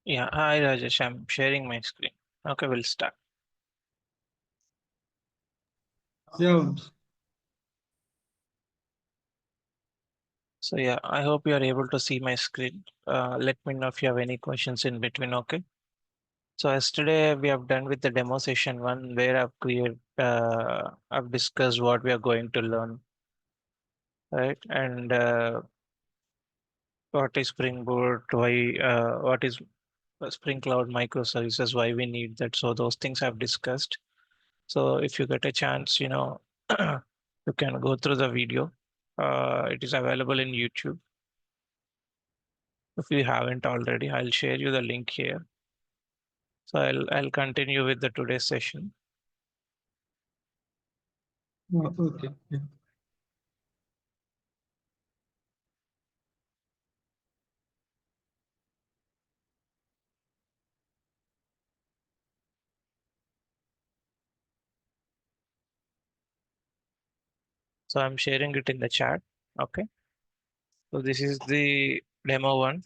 Yeah, hi Rajesh, I'm sharing my screen. Okay, we'll start. Yeah, So yeah, I hope you are able to see my screen. Let me know if you have any questions in between, okay? So yesterday we have done with the demo session one where I've discussed what we are going to learn, right? And what is Spring Boot, what is Spring Cloud microservices, why we need that. So those things I've discussed. So if you get a chance, you can go through the video. It is available in YouTube. If you haven't already, I'll share you the link here. So I'll continue with the today's session. okay. Yeah. So I'm sharing it in the chat. Okay. So this is the demo one,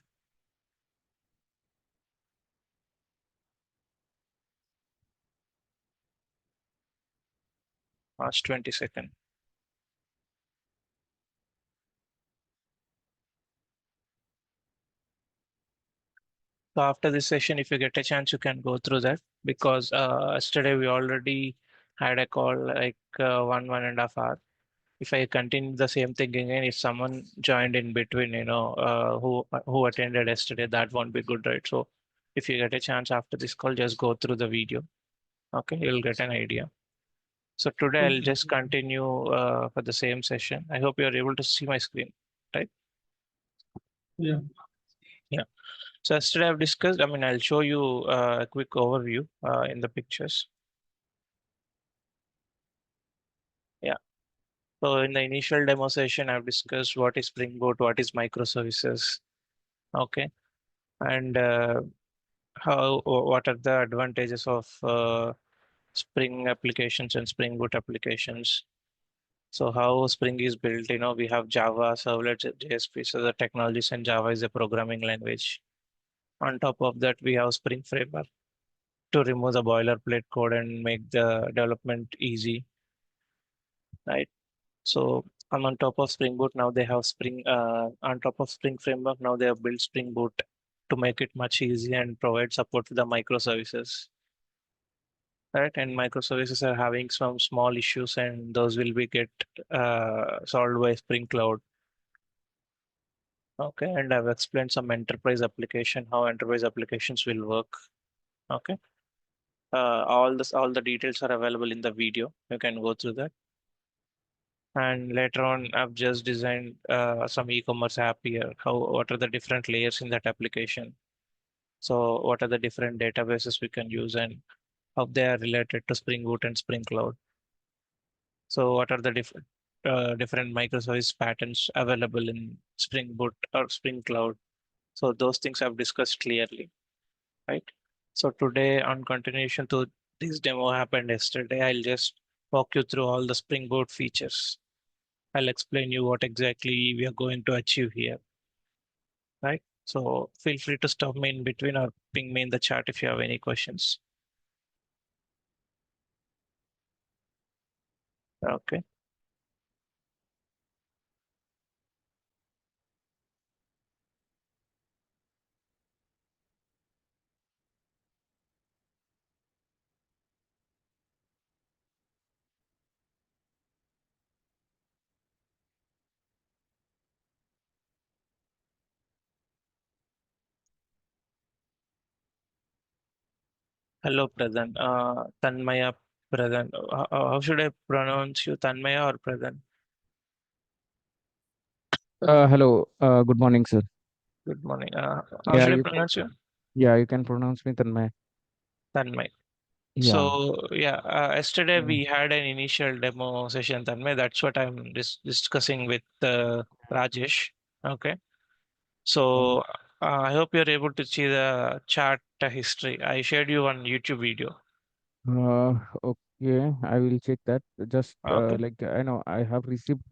March 22nd. So after this session, if you get a chance, you can go through that because yesterday we already had a call like 1.5 hours. If I continue the same thing again, if someone joined in between, who attended yesterday, that won't be good, right? So if you get a chance after this call, just go through the video. Okay, you'll get an idea. So today I'll Okay. just continue for the same session. I hope you're able to see my screen, right? Yeah. Yeah. So yesterday I've discussed, I mean, I'll show you a quick overview in the pictures. Yeah. So in the initial demo session, I've discussed what is Spring Boot, what is microservices. Okay. And what are the advantages of Spring applications and Spring Boot applications. So how Spring is built, we have Java, Servlets, JSP, so the technologies, and Java is a programming language. On top of that, we have Spring Framework to remove the boilerplate code and make the development easy, right? So on top of Spring Boot, now they have on top of Spring Framework, now they have built Spring Boot to make it much easier and provide support to the microservices, right? And microservices are having some small issues and those will be get solved by Spring Cloud. Okay, and I've explained some enterprise application, how enterprise applications will work. Okay, all the details are available in the video. You can go through that. And later on, I've just designed some e-commerce app here. What are the different layers in that application? So what are the different databases we can use and how they are related to Spring Boot and Spring Cloud? So what are the different microservice patterns available in Spring Boot or Spring Cloud? So those things I've discussed clearly, right? So today, on continuation to this demo happened yesterday, I'll just walk you through all the Spring Boot features. I'll explain you what exactly we are going to achieve here, right? So feel free to stop me in between or ping me in the chat if you have any questions. Okay. Hello, Pradhan. Tanmaya Pradhan. How should I pronounce you, Tanmaya or Pradhan? Hello. Good morning, sir. Good morning. How Yeah, should I you can. pronounce you? Yeah, you can pronounce me Tanmay. Tanmay. Yeah. So yeah, yesterday Mm. we had an initial demo session, Tanmay. That's what I'm discussing with Rajesh. Okay. So I hope you're able to see the chart history. I shared you one YouTube video. Okay, I will check that. Just Okay. like I know, I have received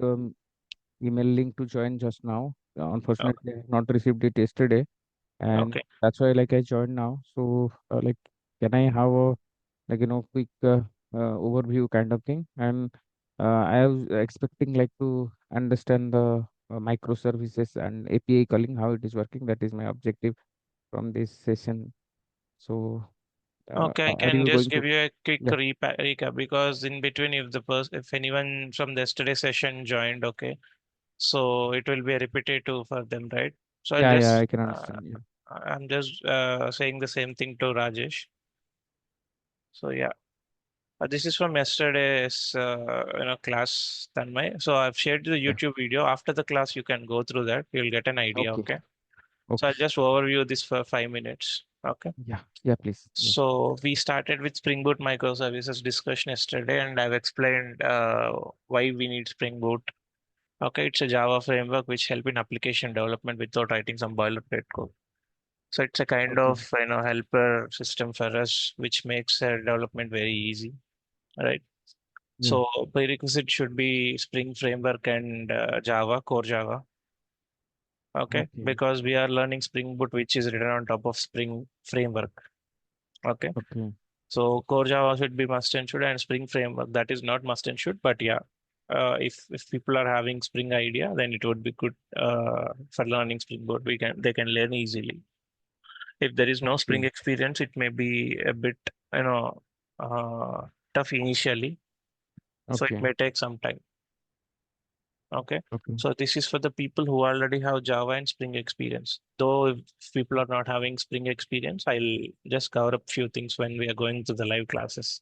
email link to join just now. Okay. Unfortunately, I have not received it yesterday. and Okay. that's why like I joined now. So like, can I have a quick overview kind of thing? And I was expecting like to understand the microservices and API calling, how it is working. That is my objective from this session. So Okay, I are can you just going give to? you a quick Yeah, recap because in between, if anyone from the yesterday session joined, okay, so it will be a repetitive for them, right? So I'll yeah, just I can understand. Yeah, I'm just saying the same thing to Rajesh. So yeah, this is from yesterday's class, Tanmay. So I've shared the yeah. YouTube video. After the class, you can go through that. You'll get an idea. Okay, Okay. So okay. I'll just overview this for 5 minutes. Okay. Yeah, yeah, please. Yeah, So we started with Spring Boot microservices discussion yesterday, and I've explained why we need Spring Boot. Okay, it's a Java framework which help in application development without writing some boilerplate code. So it's a kind okay. of helper system for us, which makes development very easy, right? Yeah, So prerequisite should be Spring framework and Java, core Java. Okay, okay, because we are learning Spring Boot, which is written on top of Spring framework. Okay. okay, So core Java should be must and should, and Spring framework that is not must and should, but yeah, if people are having Spring idea, then it would be good for learning Spring Boot. They can learn easily. If there is no okay, Spring experience, it may be a bit you know uh, tough initially, so it okay, may take some time. Okay, okay. so this is for the people who already have Java and Spring experience. Though if people are not having Spring experience, I'll just cover up few things when we are going to the live classes.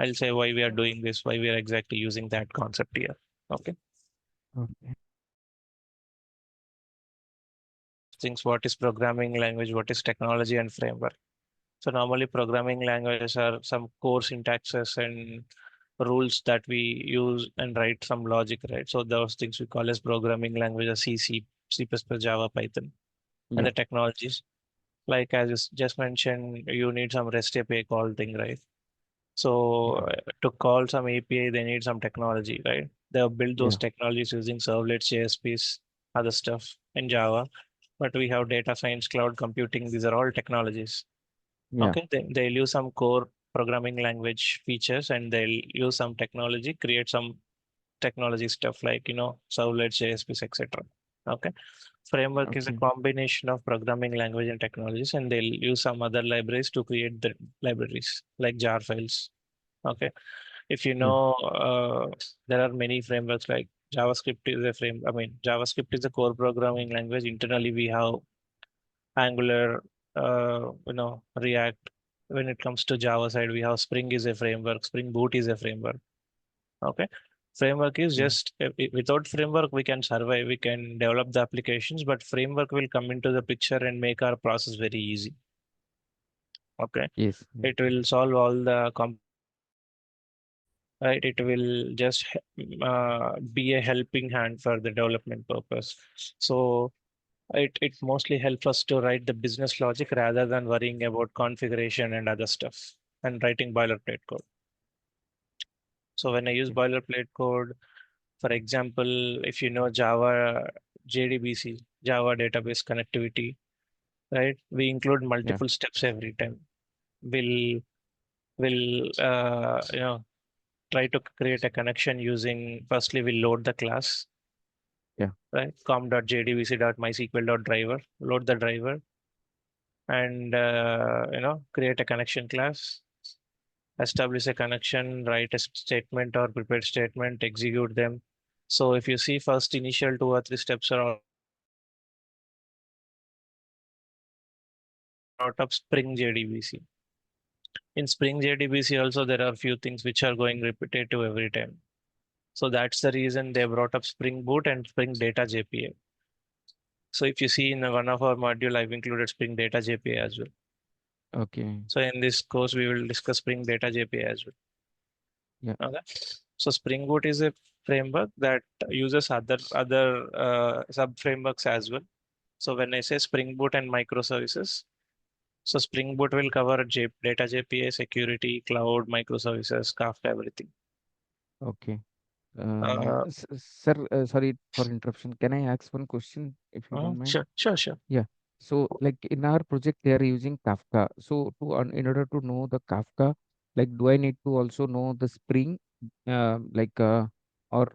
I'll say why we are doing this, why we are exactly using that concept here. Okay, Okay. things what is programming language, what is technology and framework. So normally programming languages are some core syntaxes and rules that we use and write some logic, right? So those things we call as programming languages, C++, Java, Python. And Yeah, the technologies. Like as you just mentioned, you need some REST API call thing, right? So yeah, to call some API, they need some technology, right? They'll build those yeah, technologies using servlets, JSPs, other stuff in Java. But we have data science, cloud computing. These are all technologies. yeah, Okay, they'll use some core programming language features and they'll use some technology, create some technology stuff like servlets, JSPs, etc. Okay, framework is a okay. combination of programming language and technologies, and they'll use some other libraries to create the libraries like jar files. Okay, if you Yeah, know, there are many frameworks like JavaScript is a frame. I mean, JavaScript is a core programming language. Internally, we have Angular, React. When it comes to Java side, we have Spring is a framework. Spring Boot is a framework. Okay. Framework is yeah. just without framework, we can survive, we can develop the applications, but framework will come into the picture and make our process very easy. Okay. Yes, yes, It will solve all the right. It will just be a helping hand for the development purpose. So it mostly helps us to write the business logic rather than worrying about configuration and other stuff and writing boilerplate code. So when I use yeah, boilerplate code, for example, if you know Java JDBC, Java database connectivity, right? We include yeah, multiple steps every time. We'll will try to create a connection using firstly we'll load the class, yeah. right? com.jdbc.mysql.driver, load the driver and create a connection class, establish a connection, write a statement or prepared statement, execute them. So if you see first initial two or three steps are out of Spring JDBC. In Spring JDBC also there are few things which are going repetitive every time. So that's the reason they brought up Spring Boot and Spring Data JPA. So if you see in one of our module, I've included Spring Data JPA as well. Okay. So in this course, we will discuss Spring Data JPA as well. Yeah, Okay. So Spring Boot is a framework that uses other sub frameworks as well. So when I say Spring Boot and microservices, so Spring Boot will cover data JPA, security, cloud, microservices, Kafka, everything. okay. Yeah. Uh, Sir, sorry for interruption. Can I ask one question if you don't mind? sure, sure, sure. Yeah. So like in our project, they are using Kafka. So in order to know the Kafka, like do I need to also know the Spring, like or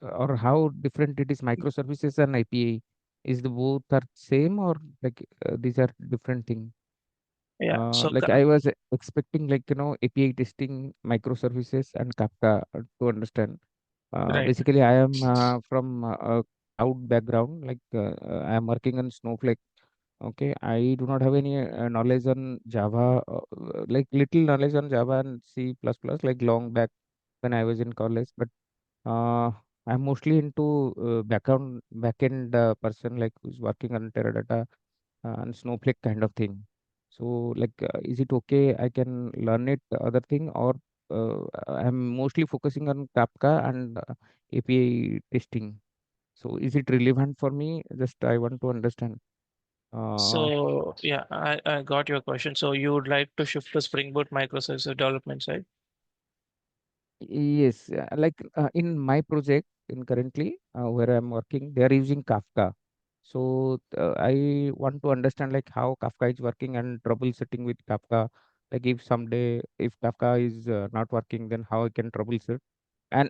or how different it is microservices and API? Is the both are same or like these are different thing? Yeah. So Like I was expecting like API testing microservices and Kafka to understand. right. Basically, I am from a cloud background. Like I am working on Snowflake. Okay, I do not have any knowledge on Java, like little knowledge on Java and C++, like long back when I was in college. But I'm mostly into backend person, like who's working on Teradata and Snowflake kind of thing. So, like, is it okay? I can learn it, the other thing, or I'm mostly focusing on Kafka and API testing. So, is it relevant for me? Just I want to understand. Uh, So yeah, I got your question. So you would like to shift to Spring Boot microservices development side? yes, like in my project, in currently where I'm working, they are using Kafka. So I want to understand like how Kafka is working and troubleshooting with Kafka. Like if someday if Kafka is not working, then how I can troubleshoot and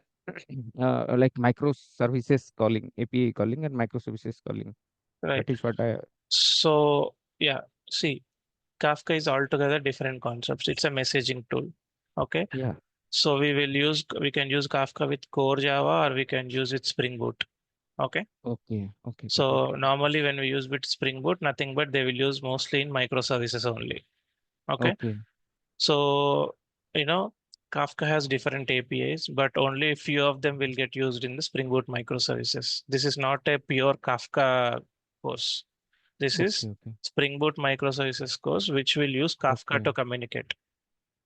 like microservices calling, API calling, and microservices calling. Right. That is what I. So yeah, see, Kafka is altogether different concepts. It's a messaging tool. Okay. Yeah. So we can use Kafka with CoreJava or we can use with Spring Boot. Okay. Okay. Okay. Got it. So normally when we use with Spring Boot, nothing but they will use mostly in microservices only. Okay. Okay. So, you know, Kafka has different APIs, but only a few of them will get used in the Spring Boot microservices. This is not a pure Kafka course. This is Okay. Okay. Spring Boot microservices course, which will use Kafka Okay. to communicate.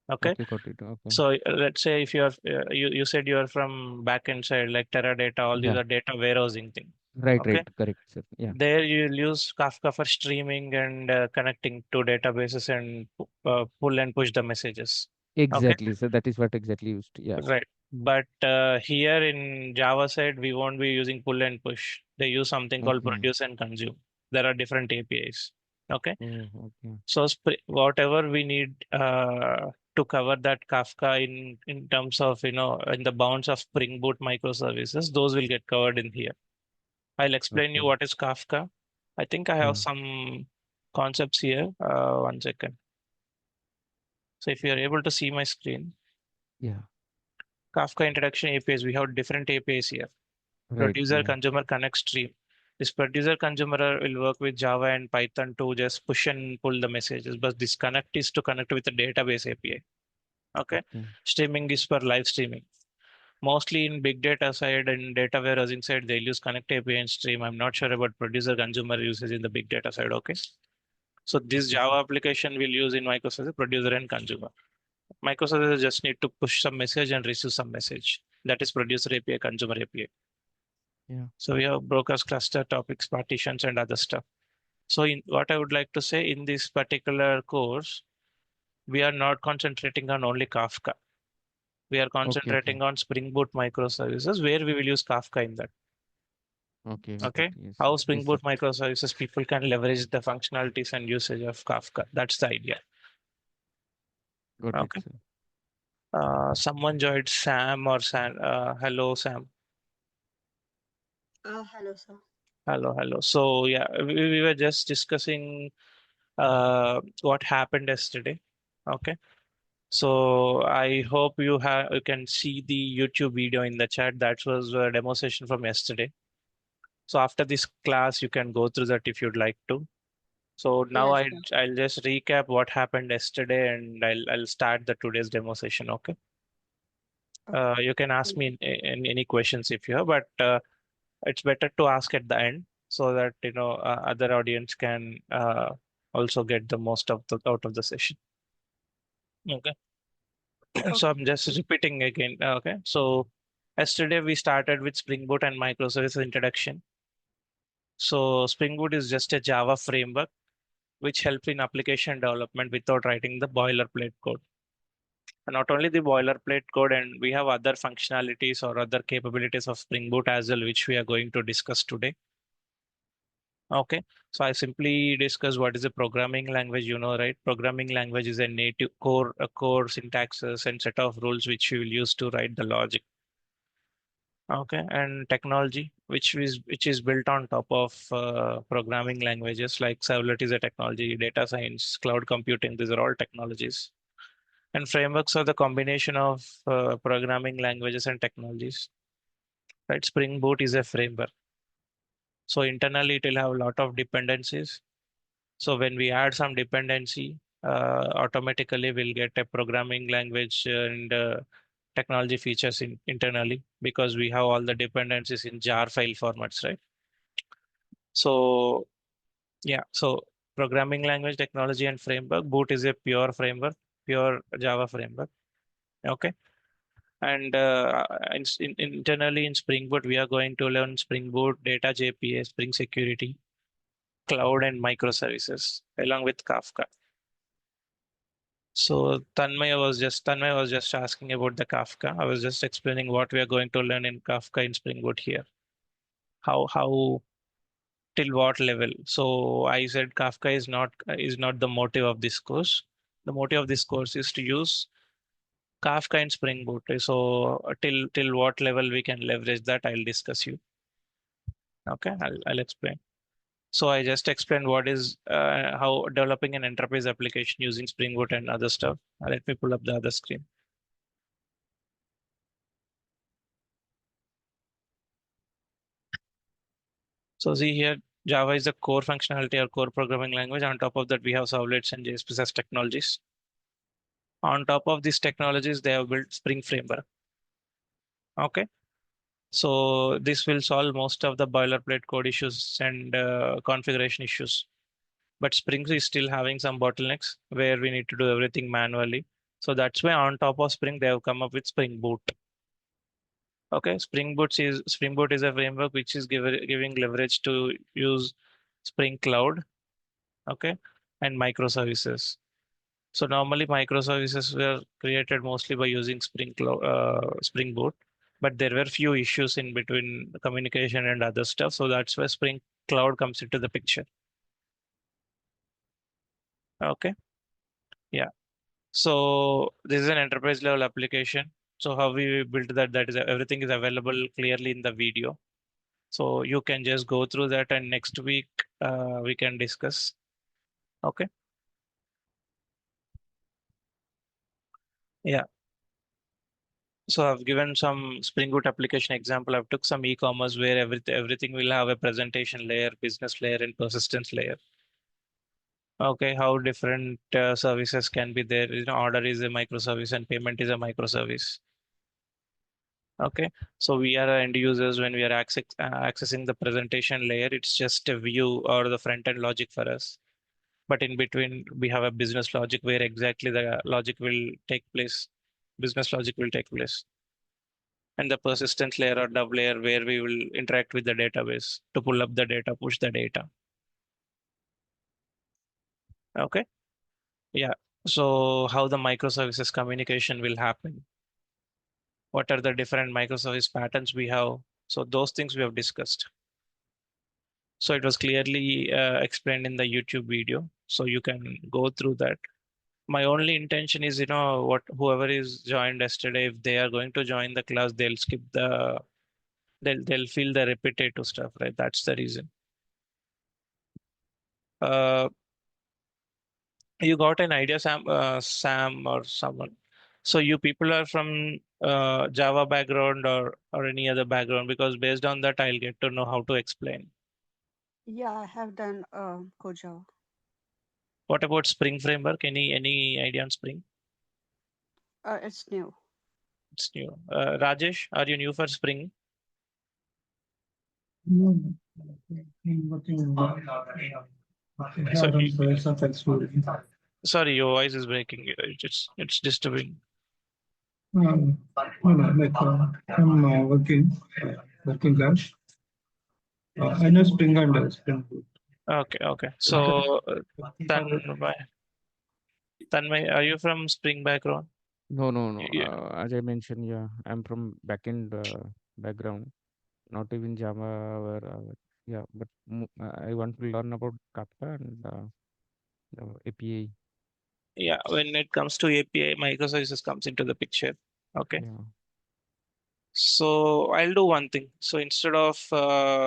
Okay. Okay. Got it. Okay. So let's say if you said you are from backend side like Teradata, all these Yeah. are data warehousing thing. Right. Okay. Right. Correct, sir. Yeah. There you'll use Kafka for streaming and connecting to databases and pull and push the messages. Okay. Exactly. So that is what exactly used. Yeah. Right. But here in Java side, we won't be using pull and push. They use something called Okay. produce and consume. There are different APIs. Okay. Oh, okay. So whatever we need to cover that Kafka in terms of in the bounds of Spring Boot microservices, those will get covered in here. I'll explain you Okay. what is Kafka. I think I have Yeah. some concepts here. One second. So if you are able to see my screen, Yeah. Kafka introduction APIs, we have different APIs here. Right. Producer Yeah. consumer connect stream. This producer consumer will work with Java and Python to just push and pull the messages, but this connect is to connect with the database API. Okay. Okay. Streaming is for live streaming. Mostly in big data side and data warehousing side, they'll use connect API and stream. I'm not sure about producer consumer usage in the big data side. Okay. So this Okay, sir. Java application will use in microservices, producer and consumer. Microservices just need to push some message and receive some message. That is producer API, consumer API. Yeah. So we have brokers, cluster, topics, partitions, and other stuff. So in what I would like to say in this particular course, we are not concentrating on only Kafka. We are Okay. Okay. concentrating on Spring Boot microservices where we will use Kafka in that. Okay. Got it. Okay. Yes, sir. How Spring Yes, sir. Boot microservices people can leverage the functionalities and usage of Kafka. That's the idea. Got it, Okay. sir. Someone joined Sam or Sam. Hello, Sam. Hello, sir. Hello, hello. So yeah, we were just discussing what happened yesterday. Okay. So I hope you can see the YouTube video in the chat. That was a demo session from yesterday. So after this class, you can go through that if you'd like to. So now Yes, sir. I'll just recap what happened yesterday and I'll start the today's demo session. Okay. You can ask me any questions if you have, but it's better to ask at the end so that other audience can also get the most of the out of the session. Okay. So I'm just repeating again. Okay. So yesterday we started with Spring Boot and microservices introduction. So Spring Boot is just a Java framework which helps in application development without writing the boilerplate code. And not only the boilerplate code, and we have other functionalities or other capabilities of Spring Boot as well, which we are going to discuss today. Okay, so I simply discuss what is a programming language, right? Programming language is a native a core syntaxes and set of rules which you will use to write the logic. Okay, and technology, which is built on top of programming languages like Servlet is a technology, data science, cloud computing. These are all technologies. And frameworks are the combination of programming languages and technologies. Right, Spring Boot is a framework. So internally, it will have a lot of dependencies. So when we add some dependency, automatically we'll get a programming language and technology features internally because we have all the dependencies in jar file formats, right? So yeah, so programming language, technology, and framework. Boot is a pure framework, pure Java framework. Okay, and internally in Spring Boot, we are going to learn Spring Boot, Data JPA, Spring Security, Cloud, and microservices along with Kafka. So Tanmay was just asking about the Kafka. I was just explaining what we are going to learn in Kafka in Spring Boot here. How till what level? So I said Kafka is not the motive of this course. The motive of this course is to use Kafka in Spring Boot. So till what level we can leverage that, I'll discuss you. Okay, I'll explain. So I just explained what is how developing an enterprise application using Spring Boot and other stuff. Let me pull up the other screen. So see here, Java is the core functionality or core programming language. On top of that, we have servlets and JSP as technologies. On top of these technologies, they have built Spring Framework. Okay. So this will solve most of the boilerplate code issues and configuration issues. But Spring is still having some bottlenecks where we need to do everything manually. So that's why on top of Spring, they have come up with Spring Boot. Okay, Spring Boot is a framework which is giving leverage to use Spring Cloud, okay, and microservices. So normally microservices were created mostly by using Spring Boot, but there were few issues in between the communication and other stuff. So that's where Spring Cloud comes into the picture. Okay, yeah. So this is an enterprise level application. So how we built that? That is everything is available clearly in the video. So you can just go through that, and next week we can discuss. Okay. Yeah. So I've given some Spring Boot application example. I've took some e-commerce where everything will have a presentation layer, business layer, and persistence layer. Okay, how different services can be there. Order is a microservice and payment is a microservice. Okay, so we are end users when we are accessing the presentation layer. It's just a view or the front end logic for us. But in between, we have a business logic where exactly the logic will take place. Business logic will take place. And the persistence layer or dub layer where we will interact with the database to pull up the data, push the data. Okay. Yeah. So how the microservices communication will happen? What are the different microservice patterns we have? So those things we have discussed. So it was clearly explained in the YouTube video. So you can go through that. My only intention is, what whoever is joined yesterday, if they are going to join the class, they'll skip they'll feel the repetitive stuff, right? That's the reason. Uh, you got an idea, Sam or someone. So you people are from Java background or any other background, because based on that, I'll get to know how to explain. Yeah, I have done CoreJava. What about Spring Framework? Any idea on Spring? It's new. It's new. Rajesh, are you new for Spring? No, I'm working on Sorry, your voice is breaking. It's disturbing. no, like I'm working class. I know Spring and Spring Boot. Okay. So Tanmay, are you from Spring background? No, no, no. Yeah. As I mentioned, yeah, I'm from backend background, not even Java or Yeah, but I want to learn about Kafka and the API. Yeah, when it comes to API, microservices comes into the picture. Okay. Yeah. So I'll do one thing. So instead of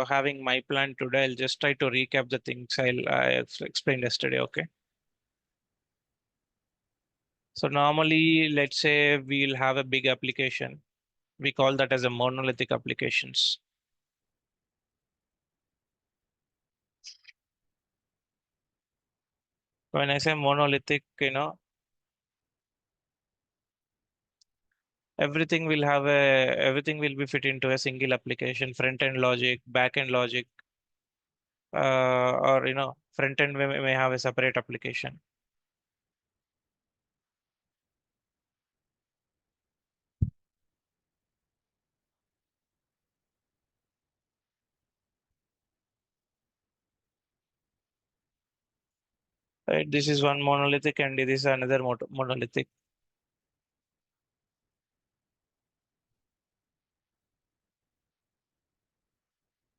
having my plan today, I'll just try to recap the things I explained yesterday. Okay. So normally, let's say we'll have a big application. We call that as a monolithic applications. When I say monolithic, everything will be fit into a single application, front end logic, back end logic, or front end may have a separate application. Right? This is one monolithic and this is another monolithic.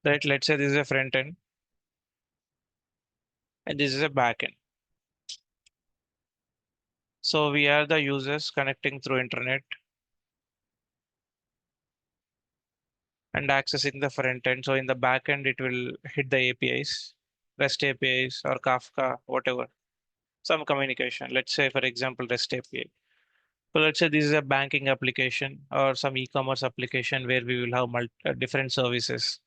Right? Let's say this is a front end and this is a back end. So we are the users connecting through internet and accessing the front end. So in the back end, it will hit the APIs, REST APIs or Kafka, whatever, some communication. Let's say, for example, REST API. So let's say this is a banking application or some e-commerce application where we will have different services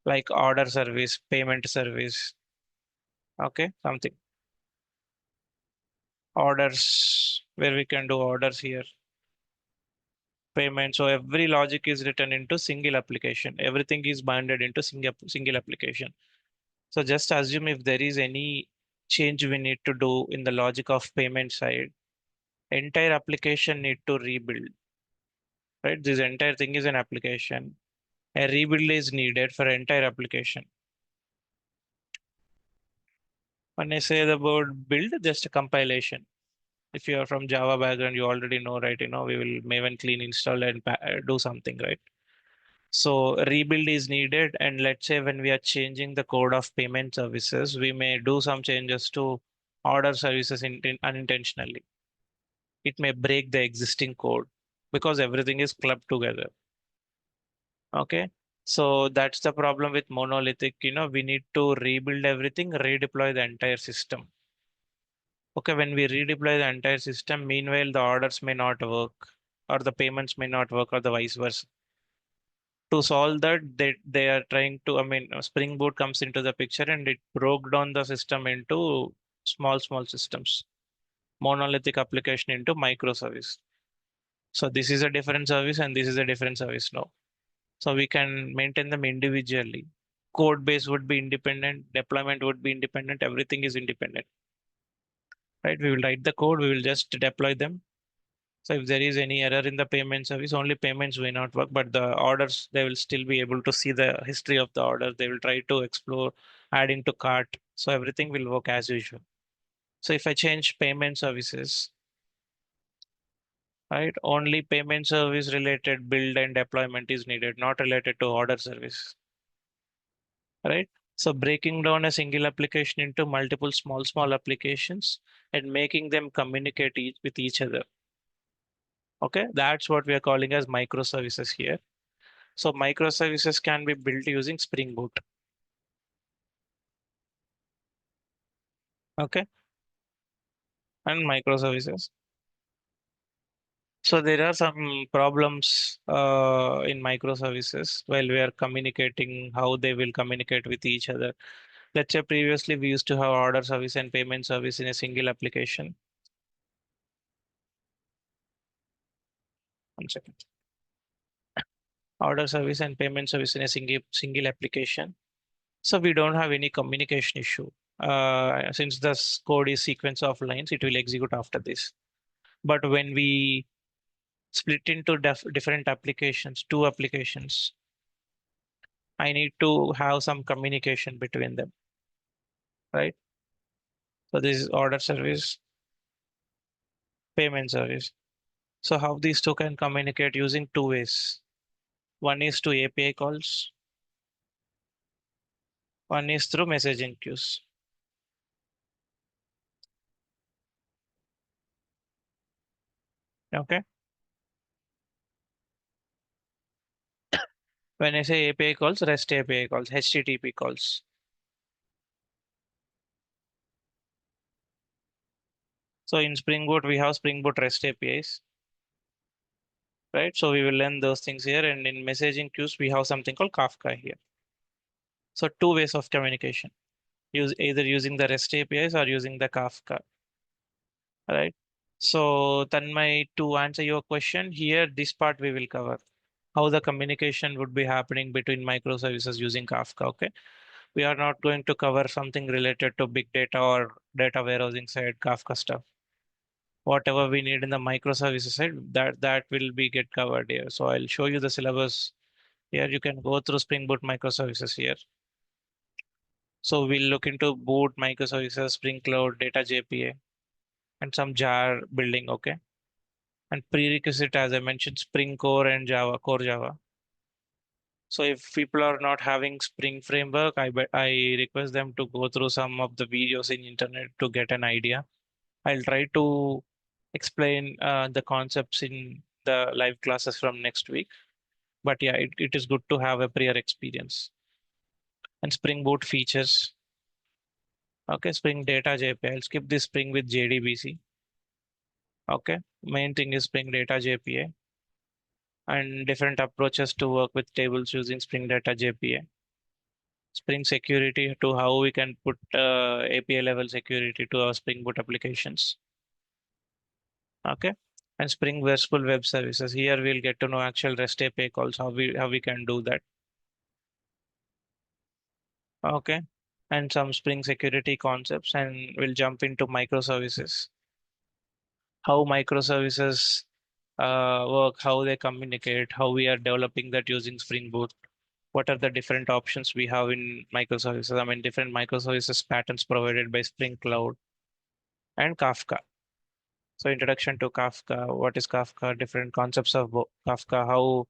like order service, payment service. Okay, something orders where we can do orders here, payment. So every logic is written into single application. Everything is bounded into single application. So just assume if there is any change we need to do in the logic of payment side, entire application need to rebuild. Right? This entire thing is an application. A rebuild is needed for entire application. When I say the word build, just a compilation. If you are from Java background, you already know, right? We will Maven clean install and do something, right? So rebuild is needed. And let's say when we are changing the code of payment services, we may do some changes to order services unintentionally. It may break the existing code because everything is clubbed together. Okay. So that's the problem with monolithic. We need to rebuild everything, redeploy the entire system. Okay, when we redeploy the entire system, meanwhile, the orders may not work, or the payments may not work, or the vice versa. To solve that, they are trying to, Spring Boot comes into the picture and it broke down the system into small systems, monolithic application into microservice. So this is a different service and this is a different service now. So we can maintain them individually. Code base would be independent, deployment would be independent, everything is independent. Right? We will write the code, we will just deploy them. So if there is any error in the payment service, only payments will not work, but the orders, they will still be able to see the history of the order. They will try to explore, add into cart. So everything will work as usual. So if I change payment services, right, only payment service related build and deployment is needed, not related to order service, right? So breaking down a single application into multiple small applications and making them communicate with each other. Okay, that's what we are calling as microservices here. So microservices can be built using Spring Boot. Okay, and microservices. So there are some problems in microservices while we are communicating, how they will communicate with each other. Let's say previously we used to have order service and payment service in a single application. One second. Order service and payment service in a single application. So we don't have any communication issue. Since this code is sequence of lines, it will execute after this. But when we split into different applications, two applications, I need to have some communication between them, right? So this is order service, payment service. So how these two can communicate using two ways. One is to API calls One is through messaging queues. Okay. When I say API calls, REST API calls, HTTP calls. So in Spring Boot, we have Spring Boot REST APIs, right? So we will learn those things here. And in messaging queues, we have something called Kafka here. So two ways of communication, either using the REST APIs or using the Kafka, right? So Tanmay, to answer your question here, this part we will cover how the communication would be happening between microservices using Kafka. Okay. We are not going to cover something related to big data or data warehousing side Kafka stuff. Whatever we need in the microservices side, that will be get covered here. So I'll show you the syllabus here. You can go through Spring Boot microservices here. So we'll look into boot microservices, Spring Cloud, data JPA, and some jar building. Okay. And prerequisite, as I mentioned, Spring Core and Java, CoreJava. So if people are not having Spring Framework, I request them to go through some of the videos in internet to get an idea. I'll try to explain the concepts in the live classes from next week. But yeah, it is good to have a prior experience. And Spring Boot features. Okay, Spring Data JPA. I'll skip this Spring with Jdbc. Okay, main thing is Spring Data JPA and different approaches to work with tables using Spring Data JPA. Spring security to how we can put API level security to our Spring Boot applications. Okay. And Spring RESTful web services. Here we'll get to know actual REST API calls, how we can do that. Okay. And some Spring security concepts, and we'll jump into microservices. How microservices work, how they communicate, how we are developing that using Spring Boot. What are the different options we have in microservices? I mean, different microservices patterns provided by Spring Cloud and Kafka. So introduction to Kafka, what is Kafka, different concepts of Kafka, how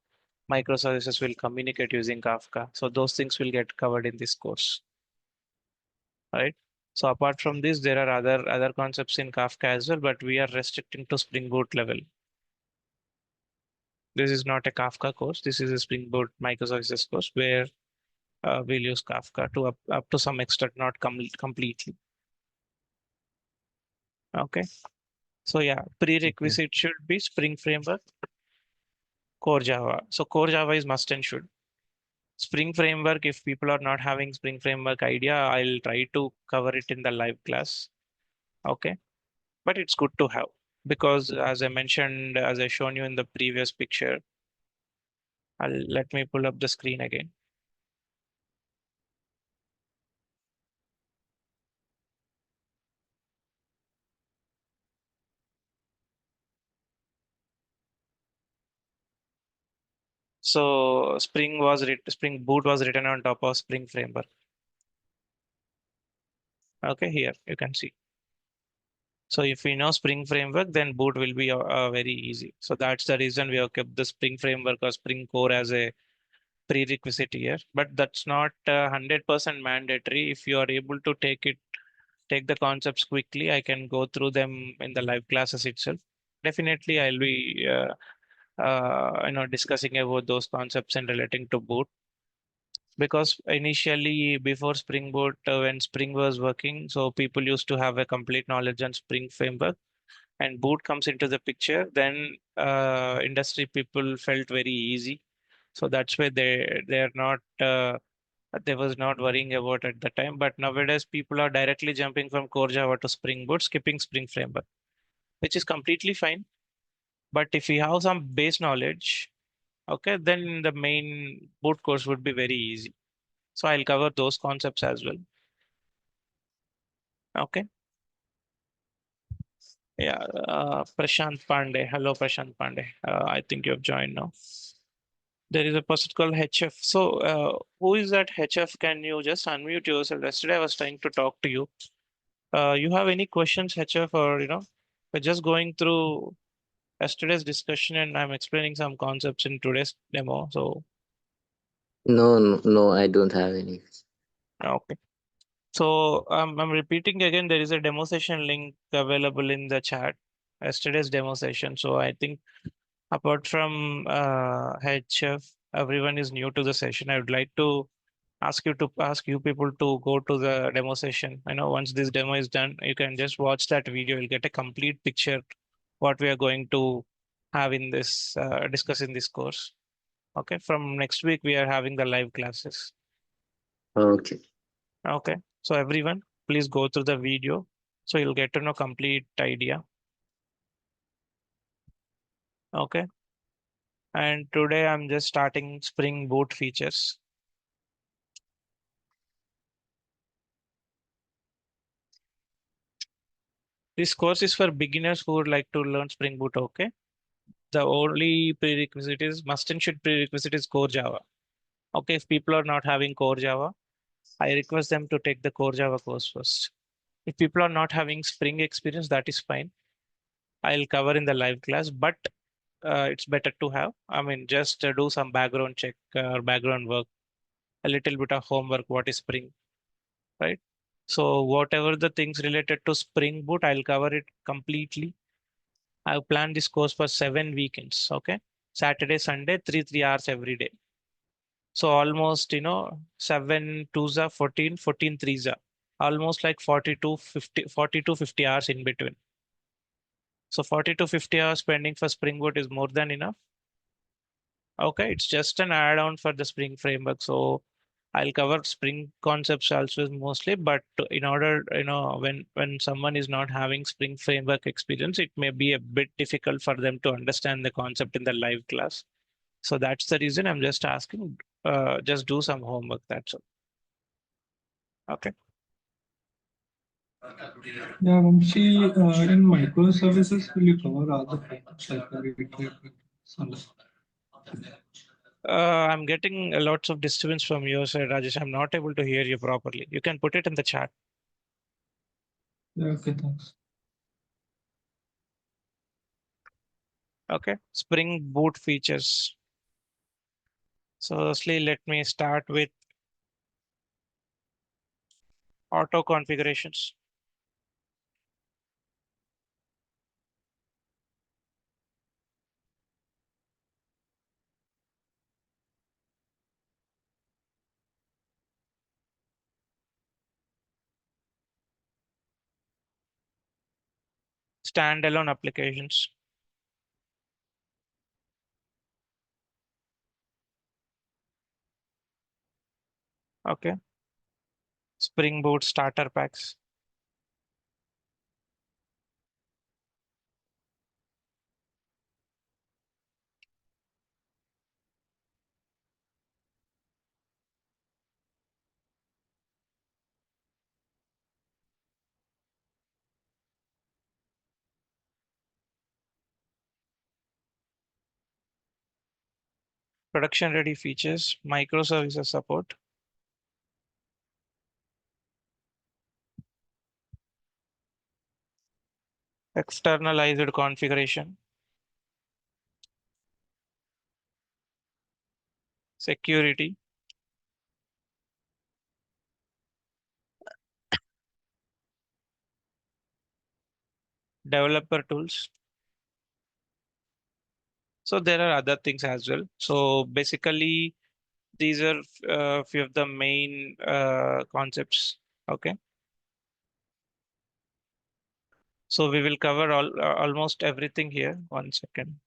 microservices will communicate using Kafka. So those things will get covered in this course, right? So apart from this, there are other concepts in Kafka as well, but we are restricting to Spring Boot level. This is not a Kafka course. This is a Spring Boot microservices course where we'll use Kafka to up to some extent, not completely. Okay. So yeah, prerequisite should be Spring Framework, CoreJava. So CoreJava is must and should. Spring Framework, if people are not having Spring Framework idea, I'll try to cover it in the live class. Okay. But it's good to have because as I mentioned, as I shown you in the previous picture, let me pull up the screen again. So Spring Boot was written on top of Spring Framework. Okay, here you can see. So if we know Spring Framework, then Boot will be very easy. So that's the reason we have kept the Spring Framework or Spring Core as a prerequisite here. But that's not 100% mandatory. If you are able to take the concepts quickly, I can go through them in the live classes itself. Definitely, I'll be discussing about those concepts and relating to Boot. Because initially before Spring Boot, when Spring was working, so people used to have a complete knowledge on Spring Framework, and Boot comes into the picture, then industry people felt very easy. So that's why they're not they was not worrying about at the time. But nowadays people are directly jumping from CoreJava to Spring Boot, skipping Spring Framework, which is completely fine. But if you have some base knowledge, okay, then the main Boot course would be very easy. So I'll cover those concepts as well. Okay. Yeah, Prashant Pandey. Hello, Prashant Pandey. I think you have joined now. There is a person called HF. So, who is that HF? Can you just unmute yourself? Yesterday, I was trying to talk to you. You have any questions, HF, or we're just going through yesterday's discussion, and I'm explaining some concepts in today's demo. So, No, I don't have any. Okay. So I'm repeating again, there is a demo session link available in the chat, yesterday's demo session. So I think apart from head chef, everyone is new to the session. I would like to ask you people to go to the demo session. I know once this demo is done, you can just watch that video. You'll get a complete picture what we are going to have in this discuss in this course. Okay, from next week we are having the live classes. Okay. Okay, so everyone, please go through the video so you'll get to know complete idea. Okay, and today I'm just starting Spring Boot features. This course is for beginners who would like to learn Spring Boot. Okay, the only prerequisite is must and should prerequisite is CoreJava. Okay, if people are not having CoreJava, I request them to take the CoreJava course first. If people are not having Spring experience, that is fine. I'll cover in the live class, but it's better to have. I mean, just do some background check or background work, a little bit of homework. What is Spring, right? So whatever the things related to Spring Boot, I'll cover it completely. I've planned this course for 7 weekends. Okay, Saturday, Sunday, 3 hours every day. So almost 7 twos are 14, 14 threes are almost like 40 to 50 hours in between. So 40 to 50 hours spending for Spring Boot is more than enough. Okay, it's just an add-on for the Spring framework. So I'll cover Spring concepts also mostly, but in order, when someone is not having Spring framework experience, it may be a bit difficult for them to understand the concept in the live class. So that's the reason I'm just asking, just do some homework. That's all. Okay. Yeah, Vamshi, in microservices, will you cover all the factors like I'm getting lots of disturbance from your side, Rajesh. I'm not able to hear you properly. You can put it in the chat. Yeah, okay, thanks. Okay, Spring Boot features. So firstly, let me start with auto configurations. Standalone applications. Okay. Spring Boot starter packs. Production ready features, microservices support. Externalized configuration. Security. Developer tools. So there are other things as well. So basically, these are few of the main concepts. Okay. So we will cover almost everything here. 1 second.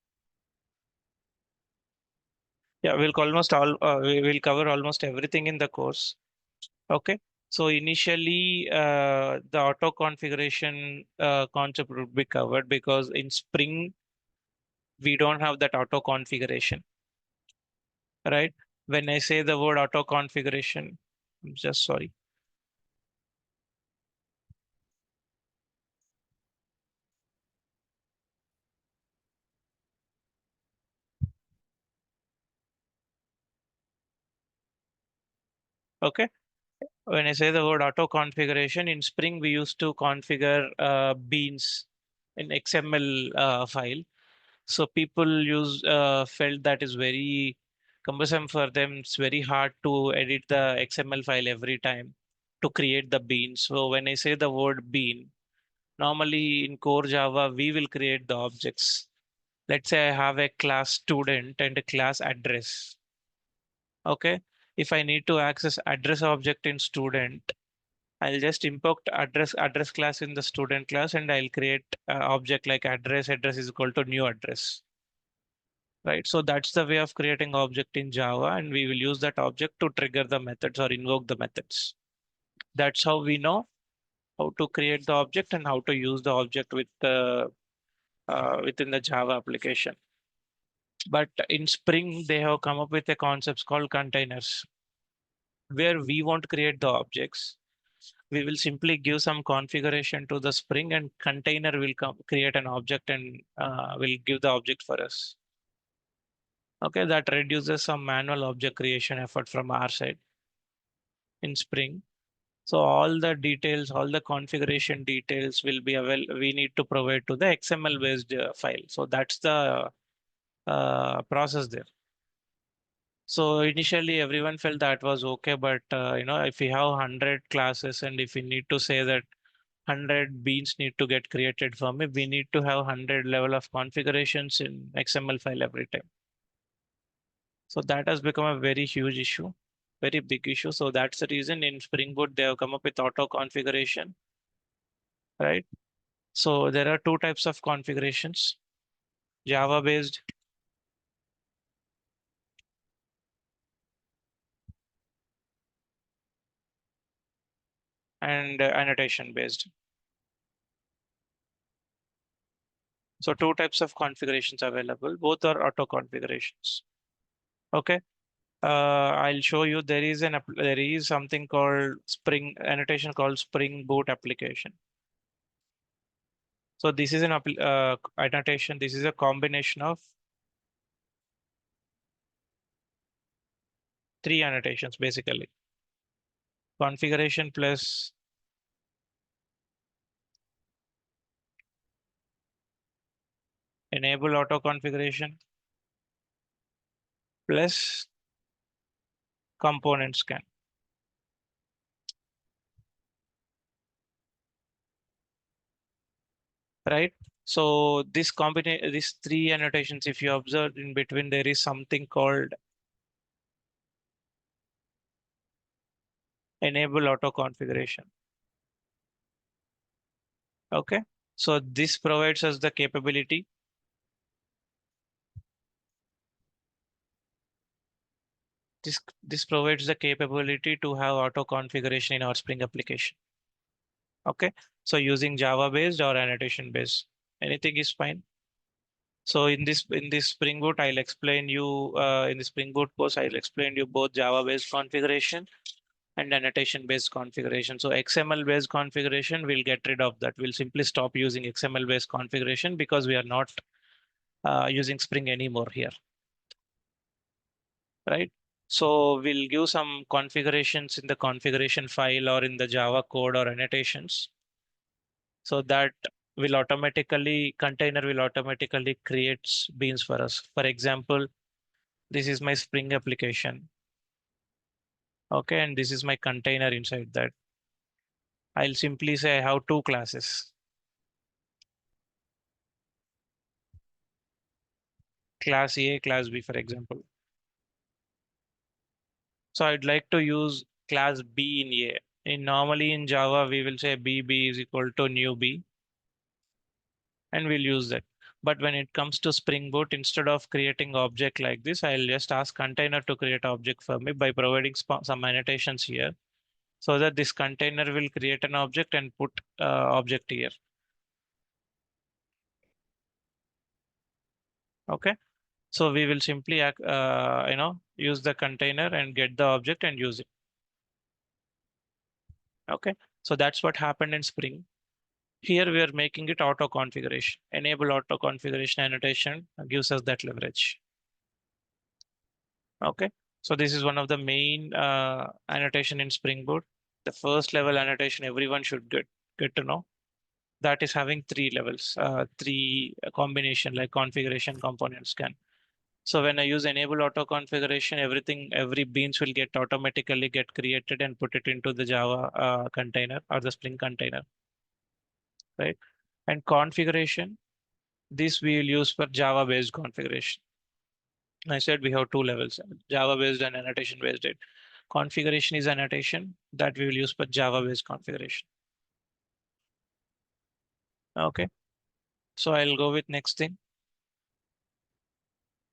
Yeah, we will cover almost everything in the course. Okay. So initially, the auto configuration concept would be covered because in Spring, we don't have that auto configuration, right? When I say the word auto configuration, I'm just sorry. Okay. When I say the word auto configuration in Spring, we used to configure beans in XML file. So people felt that is very cumbersome for them. It's very hard to edit the XML file every time. to create the bean. So when I say the word bean, normally in CoreJava, we will create the objects. Let's say I have a class student and a class address. Okay. If I need to access address object in student, I'll just import address class in the student class, and I'll create object like address is equal to new address. Right. So that's the way of creating object in Java, and we will use that object to trigger the methods or invoke the methods. That's how we know how to create the object and how to use the object with the within the Java application. But in Spring, they have come up with a concept called containers, where we won't create the objects. We will simply give some configuration to the Spring, and container will create an object and will give the object for us. Okay, that reduces some manual object creation effort from our side in Spring. So all the details, all the configuration details will be available. We need to provide to the XML based file. So that's the process there. So initially everyone felt that was okay, but if we have 100 classes and if we need to say that 100 beans need to get created for me, we need to have 100 level of configurations in XML file every time. So that has become a very huge issue, very big issue. So that's the reason in Spring Boot they have come up with auto configuration, right? So there are two types of configurations: Java based and annotation based. So two types of configurations available. Both are auto configurations. Okay. I'll show you. There is something called annotation called Spring Boot application. So this is an annotation. This is a combination of 3 annotations basically: configuration plus enable auto configuration plus component scan. Right. So this combination, these 3 annotations, if you observe in between, there is something called enable auto configuration. Okay. So this provides us the capability this provides the capability to have auto configuration in our Spring application. Okay. So using Java based or annotation based, anything is fine. So in this Spring Boot, I'll explain you in the Spring Boot course, I'll explain you both Java based configuration and annotation based configuration. So XML based configuration, we'll get rid of that. We'll simply stop using XML based configuration because we are not using Spring anymore here. Right. So we'll give some configurations in the configuration file or in the Java code or annotations. So that container will automatically create beans for us. For example, this is my Spring application. Okay, and this is my container inside that. I'll simply say I have 2 classes. Class A, class B, for example. So I'd like to use class B in A. Normally in Java, we will say B is equal to new B, and we'll use that. But when it comes to Spring Boot, instead of creating object like this, I'll just ask container to create object for me by providing some annotations here, so that this container will create an object and put object here. Okay. So we will simply use the container and get the object and use it. Okay. So that's what happened in Spring. Here we are making it auto configuration. Enable auto configuration annotation gives us that leverage. Okay. So this is one of the main annotation in Spring Boot. The first level annotation everyone should get to know. That is having 3 levels, 3 combination like configuration, component, scan. So when I use enable auto configuration, every beans will get automatically get created and put it into the Java container or the Spring container, right? And configuration, this we will use for Java based configuration. I said we have two levels, Java based and annotation based. Configuration is annotation that we will use for Java based configuration. Okay, so I'll go with next thing.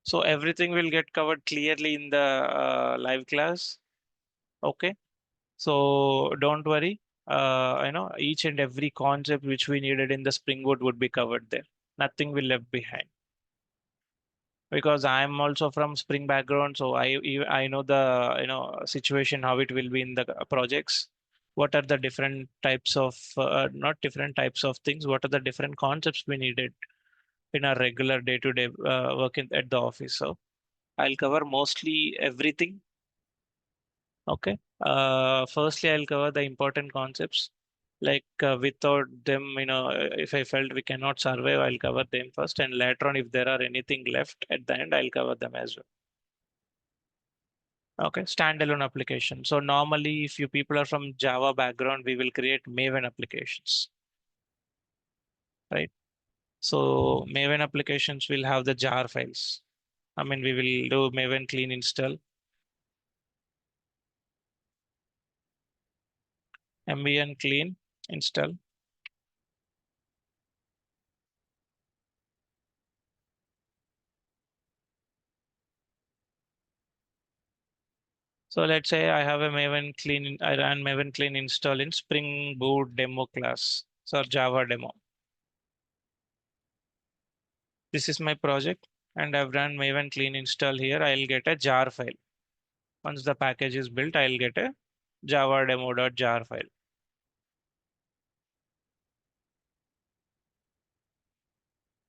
So everything will get covered clearly in the live class. Okay, so don't worry. Each and every concept which we needed in the Spring Boot would be covered there. Nothing will left behind. Because I'm also from Spring background, so I know the situation how it will be in the projects. What are the different types of not different types of things? What are the different concepts we needed in our regular day-to-day work at the office? So I'll cover mostly everything. Okay. Firstly, I'll cover the important concepts. Like without them, if I felt we cannot survive, I'll cover them first, and later on, if there are anything left at the end, I'll cover them as well. Okay, standalone application. So normally, if you people are from Java background, we will create Maven applications, right? So Maven applications will have the jar files. I mean, we will do Maven clean install, MVN clean install. So let's say I have a Maven clean, I ran Maven clean install in Spring Boot demo class, so Java demo. This is my project, and I've run Maven clean install here. I'll get a jar file. Once the package is built, I'll get a java demo.jar file.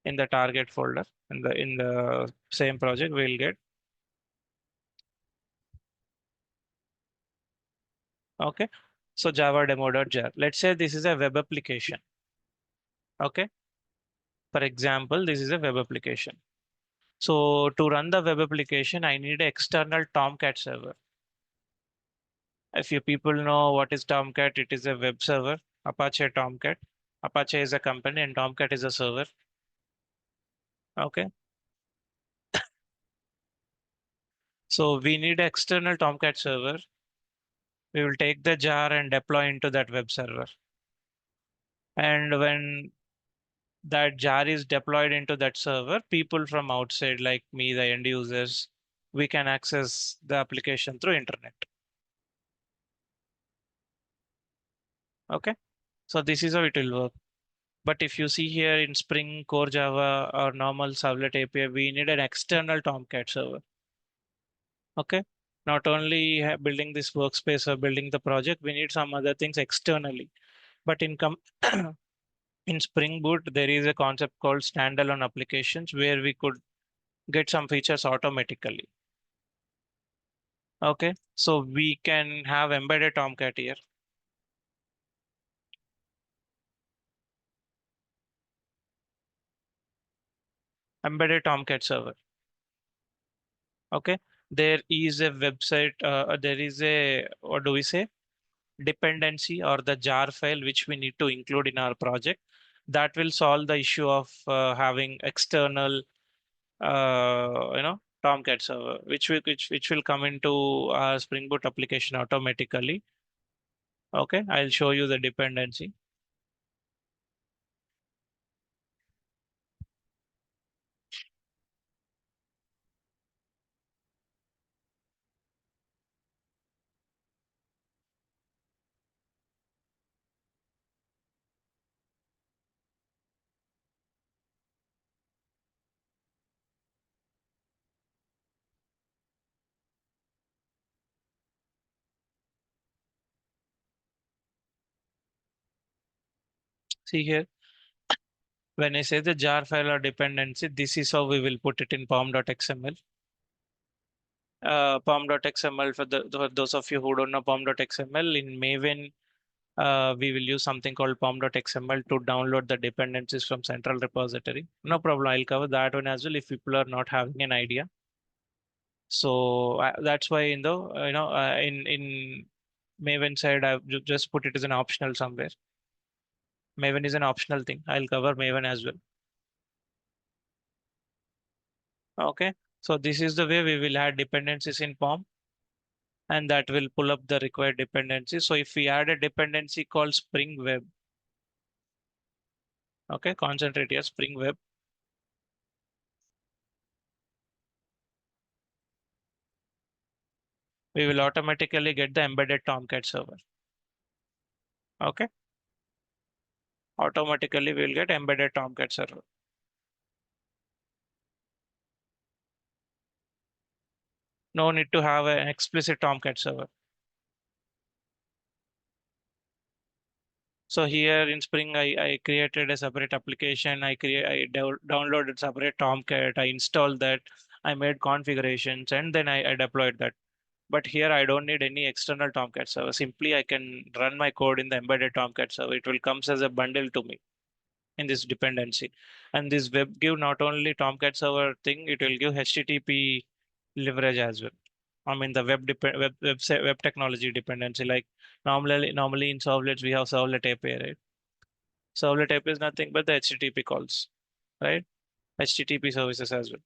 In the target folder, in the same project, we'll get. Okay, so java demo.jar. Let's say this is a web application. Okay, for example, this is a web application. So to run the web application, I need an external Tomcat server. If you people know what is Tomcat, it is a web server, Apache Tomcat. Apache is a company and Tomcat is a server. Okay. So we need an external Tomcat server. We will take the jar and deploy into that web server. And when that jar is deployed into that server, people from outside, like me, the end users, we can access the application through internet. Okay, so this is how it will work. But if you see here in Spring, CoreJava, or normal Servlet API, we need an external Tomcat server. Okay, not only building this workspace or building the project, we need some other things externally. But in Spring Boot, there is a concept called standalone applications where we could get some features automatically. Okay, so we can have embedded Tomcat here. Embedded Tomcat server. Okay, there is a website, there is a, what do we say? Dependency or the jar file which we need to include in our project. That will solve the issue of having external, Tomcat server, which will come into our Spring Boot application automatically. Okay, I'll show you the dependency. See here, when I say the jar file or dependency, this is how we will put it in pom.xml. Pom.xml, for those of you who don't know pom.xml, in Maven, we will use something called pom.xml to download the dependencies from central repository. No problem, I'll cover that one as well if people are not having an idea. So that's why in the in Maven side I've just put it as an optional somewhere. Maven is an optional thing. I'll cover Maven as well. Okay, so this is the way we will add dependencies in POM, and that will pull up the required dependencies. So if we add a dependency called Spring Web, okay, concentrate here, Spring Web. We will automatically get the embedded Tomcat server. Okay, automatically we will get embedded Tomcat server. No need to have an explicit Tomcat server. So here in Spring, I created a separate application. I downloaded separate Tomcat. I installed that. I made configurations, and then I deployed that. But here I don't need any external Tomcat server. Simply I can run my code in the embedded Tomcat server. It will comes as a bundle to me in this dependency. And this web give not only Tomcat server thing, it will give HTTP leverage as well. I mean the web technology dependency. Like normally in servlets we have servlet API, right? Servlet API is nothing but the HTTP calls, right? HTTP services as well.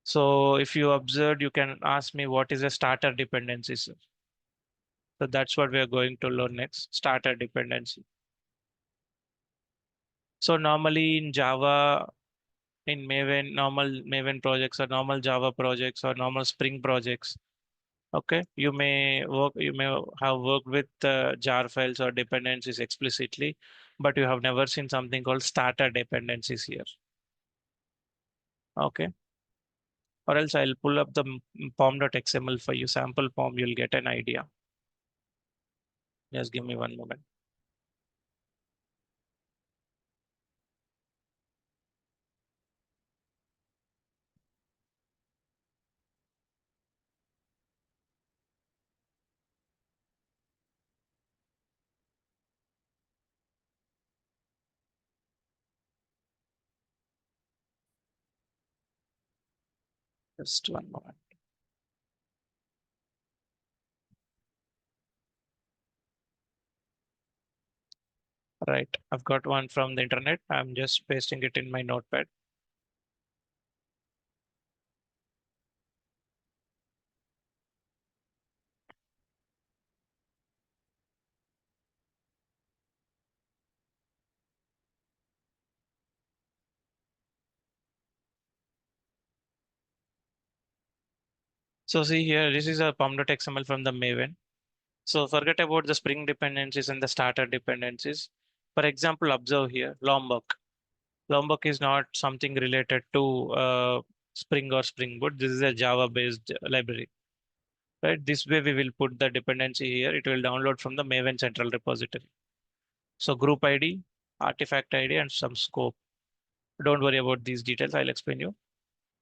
So if you observed, you can ask me what is a starter dependency, sir. So that's what we are going to learn next, starter dependency. So normally in Java, in Maven, normal Maven projects or normal Java projects or normal Spring projects, okay, you may have worked with jar files or dependencies explicitly, but you have never seen something called starter dependencies here. Okay. Or else I'll pull up the pom.xml for you, sample pom, you'll get an idea. Just give me one moment. Just one moment. Right, I've got one from the internet. I'm just pasting it in my notepad. So see here, this is a pom.xml from the Maven. So forget about the Spring dependencies and the starter dependencies. For example, observe here, Lombok. Lombok is not something related to Spring or Spring Boot. This is a Java-based library. Right, this way we will put the dependency here. It will download from the Maven central repository. So group ID, artifact ID, and some scope. Don't worry about these details. I'll explain you.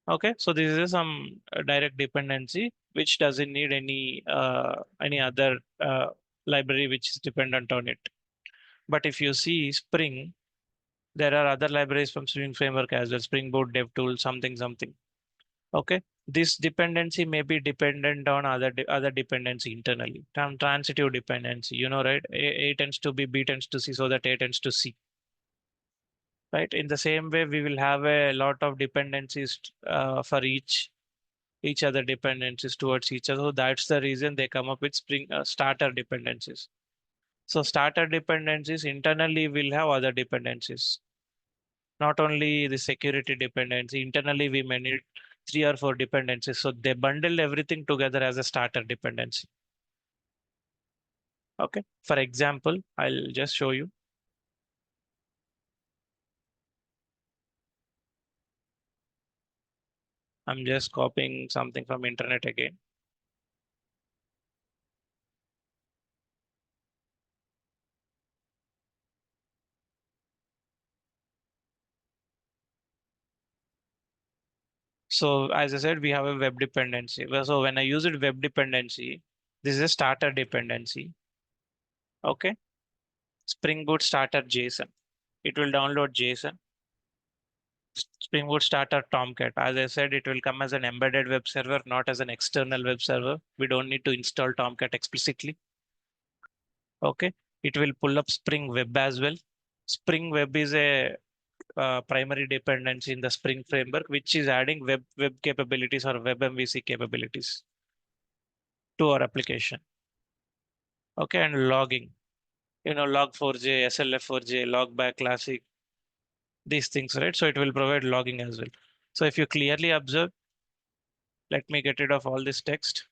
Okay, so this is some direct dependency which doesn't need any other library which is dependent on it. But if you see Spring, there are other libraries from Spring Framework as well, Spring Boot, DevTools, something. Okay, this dependency may be dependent on other dependency internally. Transitive dependency, you know, right? A tends to B, B tends to C, so that A tends to C. Right. In the same way, we will have a lot of dependencies for each other dependencies towards each other. So that's the reason they come up with Spring starter dependencies. So starter dependencies internally will have other dependencies. Not only the security dependency, internally we may need 3 or 4 dependencies. So they bundle everything together as a starter dependency. Okay. For example, I'll just show you. I'm just copying something from internet again. So as I said, we have a web dependency. So when I use it web dependency, this is a starter dependency. Okay. Spring Boot starter JSON. It will download JSON. Spring Boot starter Tomcat. As I said, it will come as an embedded web server, not as an external web server. We don't need to install Tomcat explicitly. Okay, it will pull up Spring Web as well. Spring Web is a primary dependency in the Spring framework, which is adding web capabilities or web MVC capabilities to our application. Okay, and logging, log4j, SLF4j, logback classic, these things, right? So it will provide logging as well. So if you clearly observe, let me get rid of all this text.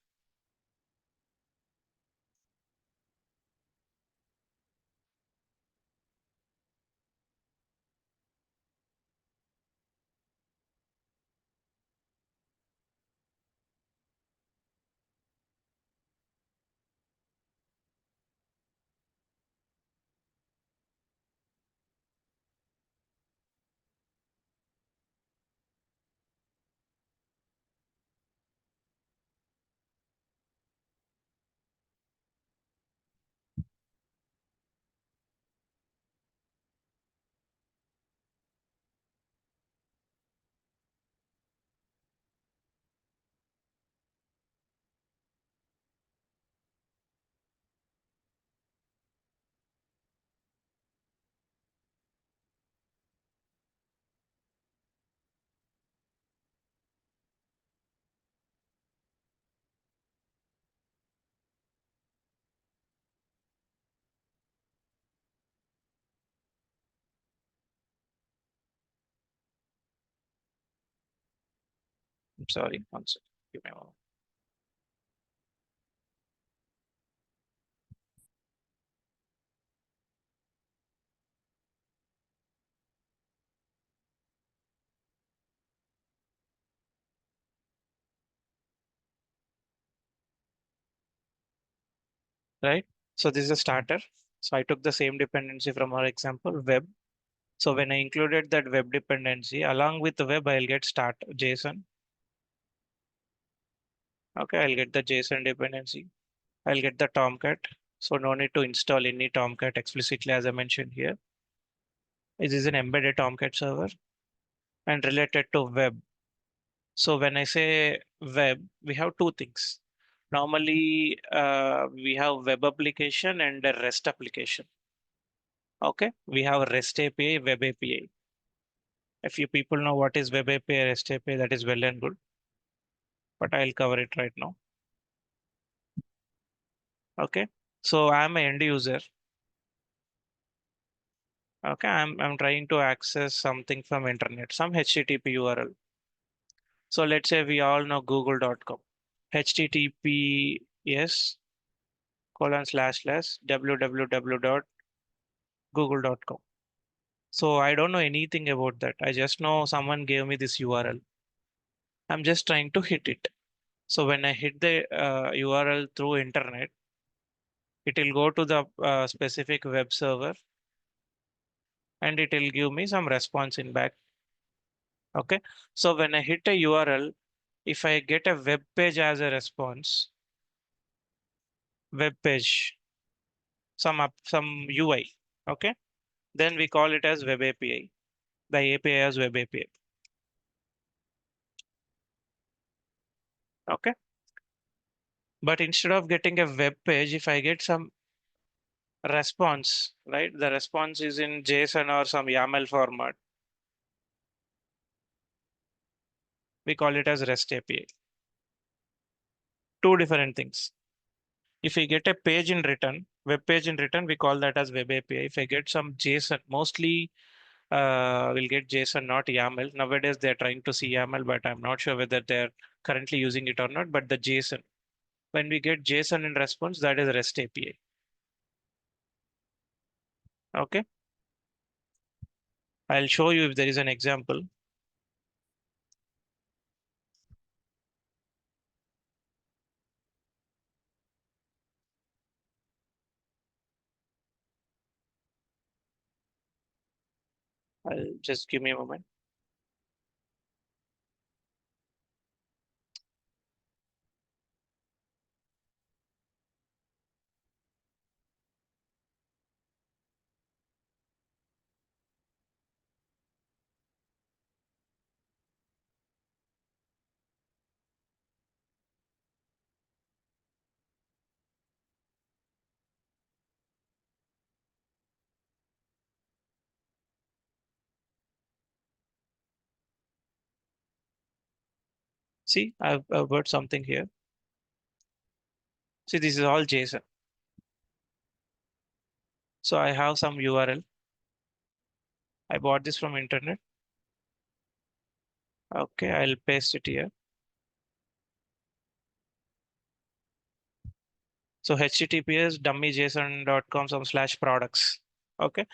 I'm sorry, one second. Give me a moment. Right? So this is a starter. So I took the same dependency from our example, web. So when I included that web dependency, along with the web, I'll get start JSON. Okay, I'll get the JSON dependency. I'll get the Tomcat. So no need to install any Tomcat explicitly, as I mentioned here. It is an embedded Tomcat server and related to web. So when I say web, we have two things. Normally, we have web application and a REST application. Okay, we have REST API, web API. If you people know what is web API, REST API, that is well and good. But I'll cover it right now. Okay, so I'm an end user. Okay, I'm trying to access something from internet, some HTTP URL. So let's say we all know google.com. HTTPS ://www.google.com. So I don't know anything about that. I just know someone gave me this URL. I'm just trying to hit it. So when I hit the URL through internet, it will go to the specific web server and it will give me some response in back. Okay. So when I hit a URL, if I get a web page as a response, web page, some UI, okay, then we call it as web API. The API as web API. Okay. But instead of getting a web page, if I get some response, right? The response is in JSON or some YAML format. We call it as REST API. Two different things. If we get a page in return, web page in return, we call that as web API. If I get some JSON, mostly we'll get JSON, not YAML. Nowadays, they're trying to see YAML, but I'm not sure whether they're currently using it or not. But the JSON, when we get JSON in response, that is REST API. Okay. I'll show you if there is an example. I'll just give me a moment. See, I've got something here. See, this is all JSON. So I have some URL. I bought this from internet. Okay, I'll paste it here. So https dummyjson.com/products. Okay.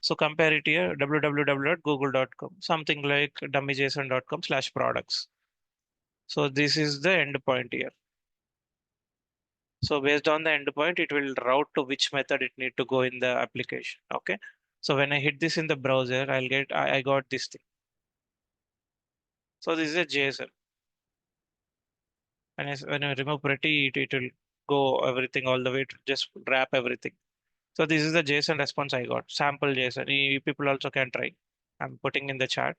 So compare it here, www.google.com, something like dummyjson.com/products. So this is the endpoint here. So based on the endpoint, it will route to which method it need to go in the application. Okay. So when I hit this in the browser, I'll get, I got this thing. So this is a JSON. And when I remove pretty, it will go everything all the way to just wrap everything. So this is the JSON response I got, sample JSON. People also can try. I'm putting in the chat.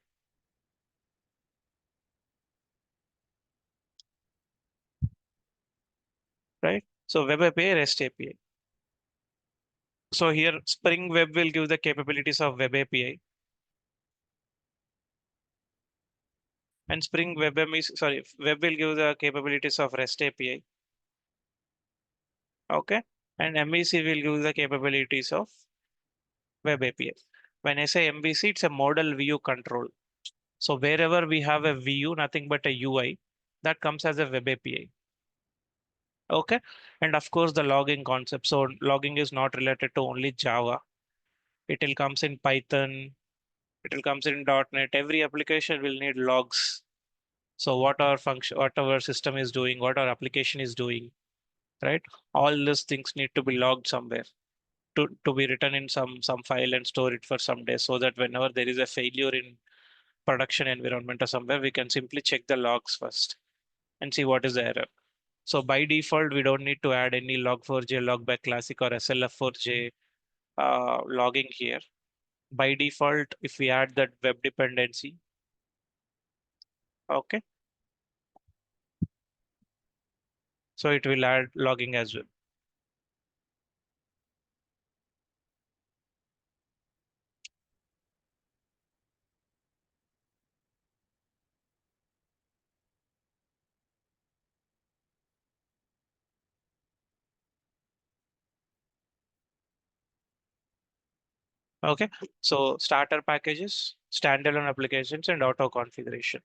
Right? So web API, REST API. So here Spring Web will give the capabilities of web API. And Spring Web Web will give the capabilities of REST API. Okay. And MVC will give the capabilities of web API. When I say MVC, it's a model view control. So wherever we have a view, nothing but a UI, that comes as a web API. Okay. And of course, the logging concept. So logging is not related to only Java. It will comes in Python. It will comes in .NET. Every application will need logs. So what our function, what our system is doing, what our application is doing, right? All these things need to be logged somewhere to be written in some file and store it for some days, so that whenever there is a failure in production environment or somewhere, we can simply check the logs first and see what is the error. So by default, we don't need to add any log4j, logback classic or SLF4j logging here. By default, if we add that web dependency, okay, so it will add logging as well. Okay, so starter packages, standalone applications, and auto configuration.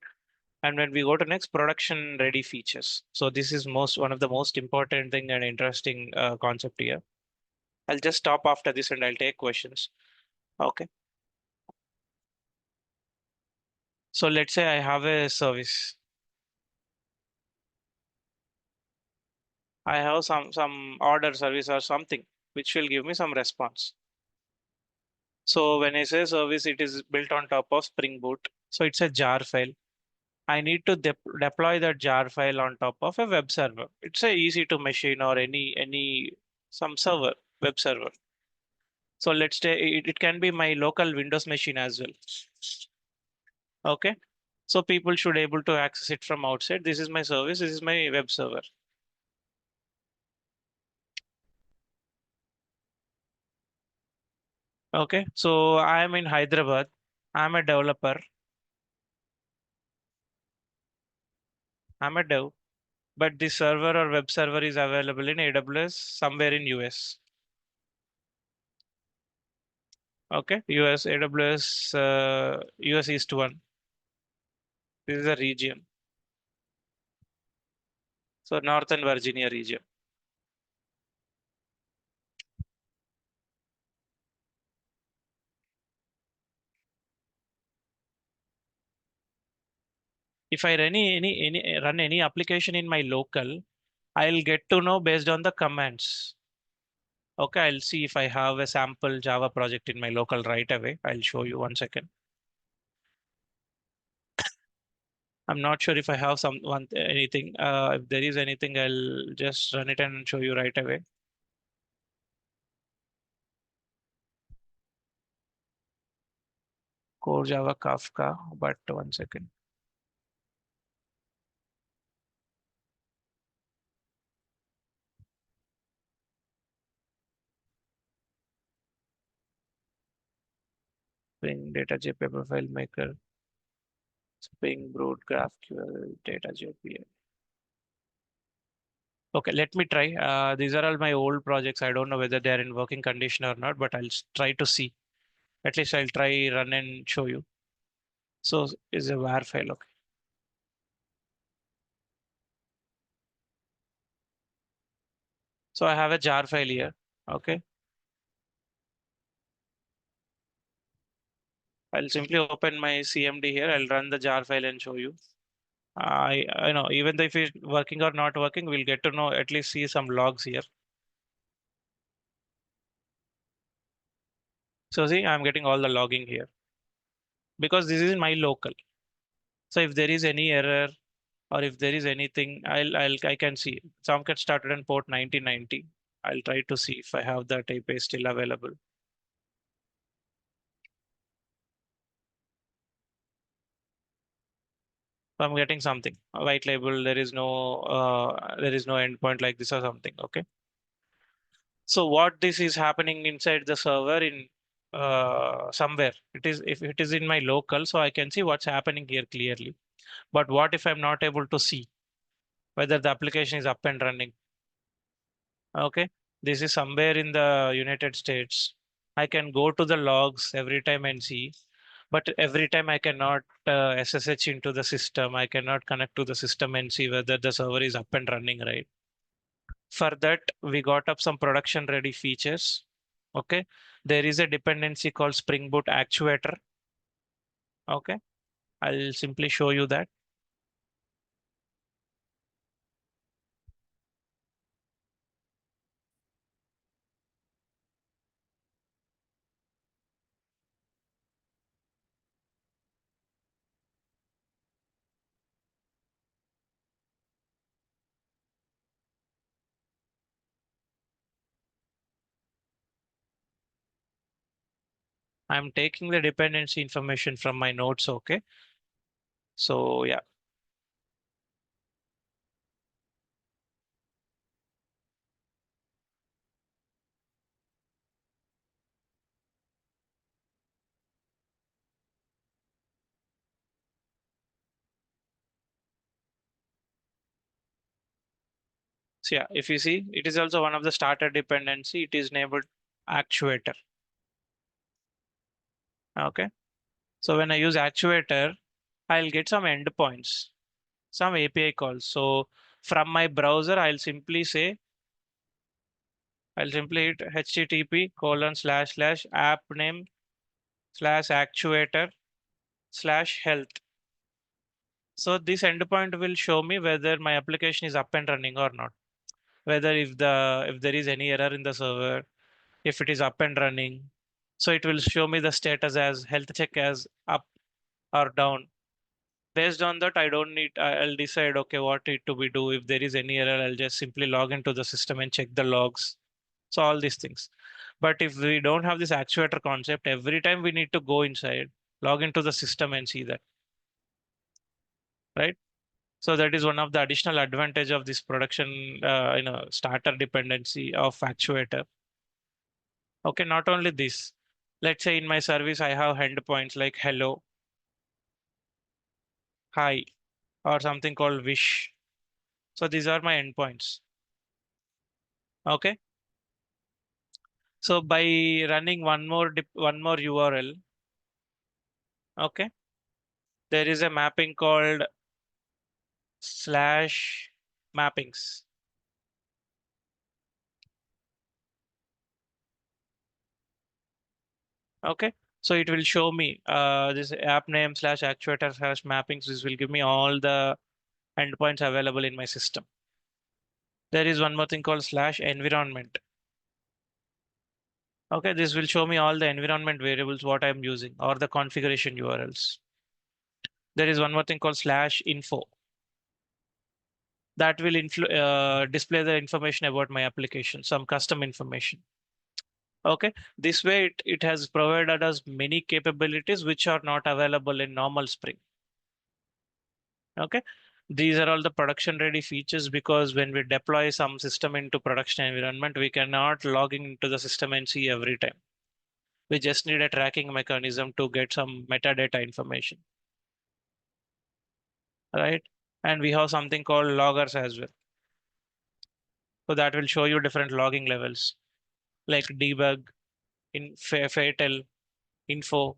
And when we go to next, production ready features. So this is one of the most important thing and interesting concept here. I'll just stop after this and I'll take questions. Okay. So let's say I have a service. I have some order service or something which will give me some response. So when I say service, it is built on top of Spring Boot. So it's a jar file. I need to deploy that jar file on top of a web server. It's a easy to machine or some server, web server. So let's say it can be my local Windows machine as well. Okay. So people should able to access it from outside. This is my service. This is my web server. Okay. So I am in Hyderabad. I'm a developer. I'm a dev, but the server or web server is available in AWS somewhere in US. Okay. US, AWS, US East 1. This is a region. So Northern Virginia region. If I run any application in my local, I'll get to know based on the commands. Okay, I'll see if I have a sample Java project in my local right away. I'll show you 1 second. I'm not sure if I have anything. If there is anything, I'll just run it and show you right away. CoreJava Kafka, but 1 second. Spring Data JP Profile Maker. Springboot, GraphQL, data JPA. Okay, let me try. These are all my old projects. I don't know whether they are in working condition or not, but I'll try to see. At least I'll try run and show you. So is a var file. Okay. So I have a jar file here. Okay. I'll simply open my CMD here. I'll run the jar file and show you. I know even though if it's working or not working, we'll get to know, at least see some logs here. So see, I'm getting all the logging here because this is my local. So if there is any error or if there is anything, I can see. Some get started on port 1990. I'll try to see if I have that API still available. So I'm getting something, a white label. There is no endpoint like this or something. Okay. So what this is happening inside the server in somewhere. It is, if it is in my local, so I can see what's happening here clearly. But what if I'm not able to see whether the application is up and running? Okay, this is somewhere in the United States. I can go to the logs every time and see, but every time I cannot SSH into the system. I cannot connect to the system and see whether the server is up and running, right? For that, we got up some production ready features. Okay, there is a dependency called Springboot actuator. Okay, I'll simply show you that. I'm taking the dependency information from my notes. Okay, so yeah. So yeah, if you see, it is also one of the starter dependency. It is enabled actuator. Okay. So when I use actuator, I'll get some endpoints, some API calls. So from my browser, I'll simply hit http://app name/actuator/health. So this endpoint will show me whether my application is up and running or not. Whether if there is any error in the server, if it is up and running. So it will show me the status as health check as up or down. Based on that, I don't need, I'll decide, okay, what need to be do. If there is any error, I'll just simply log into the system and check the logs. So all these things. But if we don't have this actuator concept, every time we need to go inside, log into the system and see that, right? So that is one of the additional advantage of this production, starter dependency of actuator. Okay, not only this, let's say in my service, I have endpoints like hello, hi, or something called wish. So these are my endpoints. Okay. So by running one more URL, okay, there is a mapping called /mappings. Okay, so it will show me this app name /actuator/mappings. This will give me all the endpoints available in my system. There is one more thing called /environment. Okay, this will show me all the environment variables what I'm using or the configuration URLs. There is one more thing called /info. That will display the information about my application, some custom information. Okay, this way it has provided us many capabilities which are not available in normal Spring. Okay, these are all the production ready features because when we deploy some system into production environment, we cannot log into the system and see every time. We just need a tracking mechanism to get some metadata information. right? And we have something called loggers as well. So that will show you different logging levels like debug, fatal, info,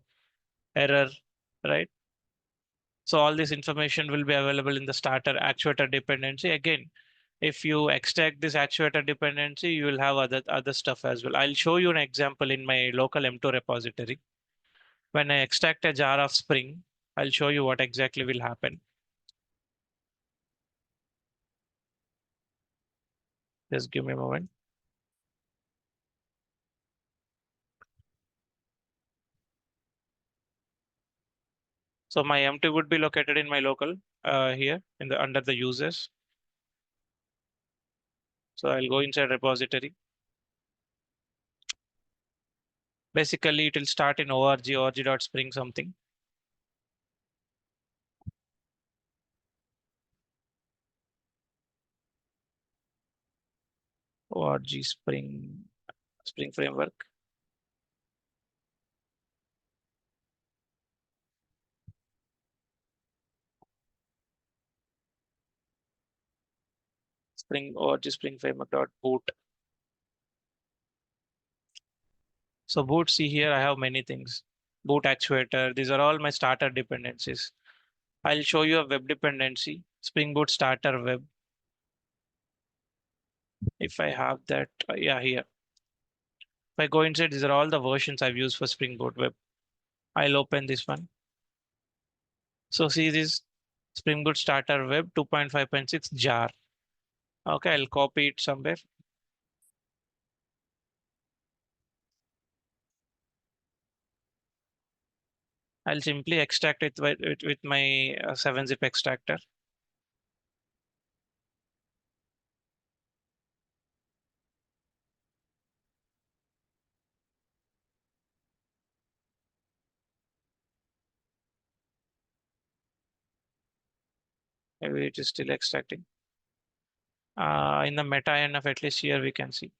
error, right? So all this information will be available in the starter actuator dependency. Again, if you extract this actuator dependency, you will have other stuff as well. I'll show you an example in my local M2 repository. When I extract a jar of Spring, I'll show you what exactly will happen. Just give me a moment. So my M2 would be located in my local here in the under the users. So I'll go inside repository. Basically, it will start in org.spring something. Org Spring framework. Spring framework dot boot. So boot, see here, I have many things. Boot actuator, these are all my starter dependencies. I'll show you a web dependency, Spring Boot starter web. If I have that, yeah, here. If I go inside, these are all the versions I've used for Spring Boot web. I'll open this one. So see this Spring Boot starter web 2.5.6 jar. Okay, I'll copy it somewhere. I'll simply extract it with my 7-zip extractor. Maybe it is still extracting. In the meta env, at least here we can see.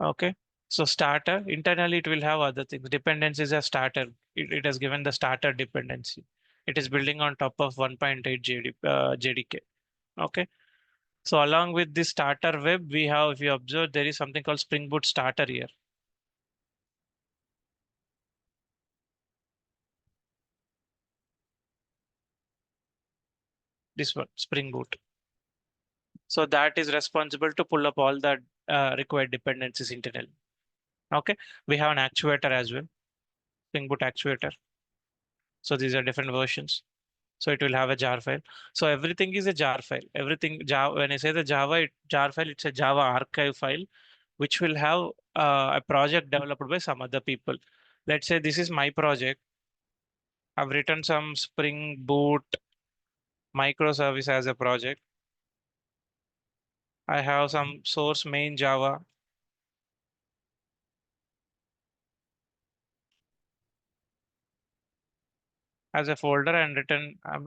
Okay, so starter, internally it will have other things. Dependencies are starter. It has given the starter dependency. It is building on top of 1.8 JDK. Okay, so along with this starter web, we have, if you observe, there is something called Spring Boot starter here. This one, Spring Boot. So that is responsible to pull up all the required dependencies internally. Okay, we have an actuator as well, Spring Boot actuator. So these are different versions. So it will have a jar file. So everything is a jar file. Everything Java. When I say the jar file, it's a Java archive file, which will have a project developed by some other people. Let's say this is my project. I've written some Spring Boot microservice as a project. I have some source main Java. As a folder and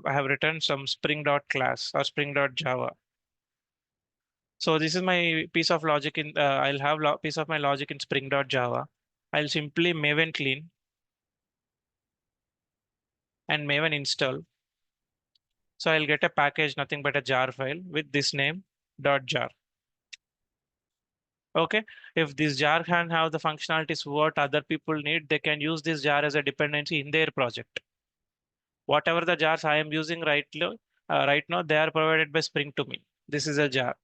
I have written some spring.class or spring.java. So this is my piece of logic in, I'll have piece of my logic in spring.java. I'll simply maven clean and maven install. So I'll get a package, nothing but a jar file with this name .jar. Okay, if this jar can have the functionalities what other people need, they can use this jar as a dependency in their project. Whatever the jars I am using right now, they are provided by Spring to me. This is a jar.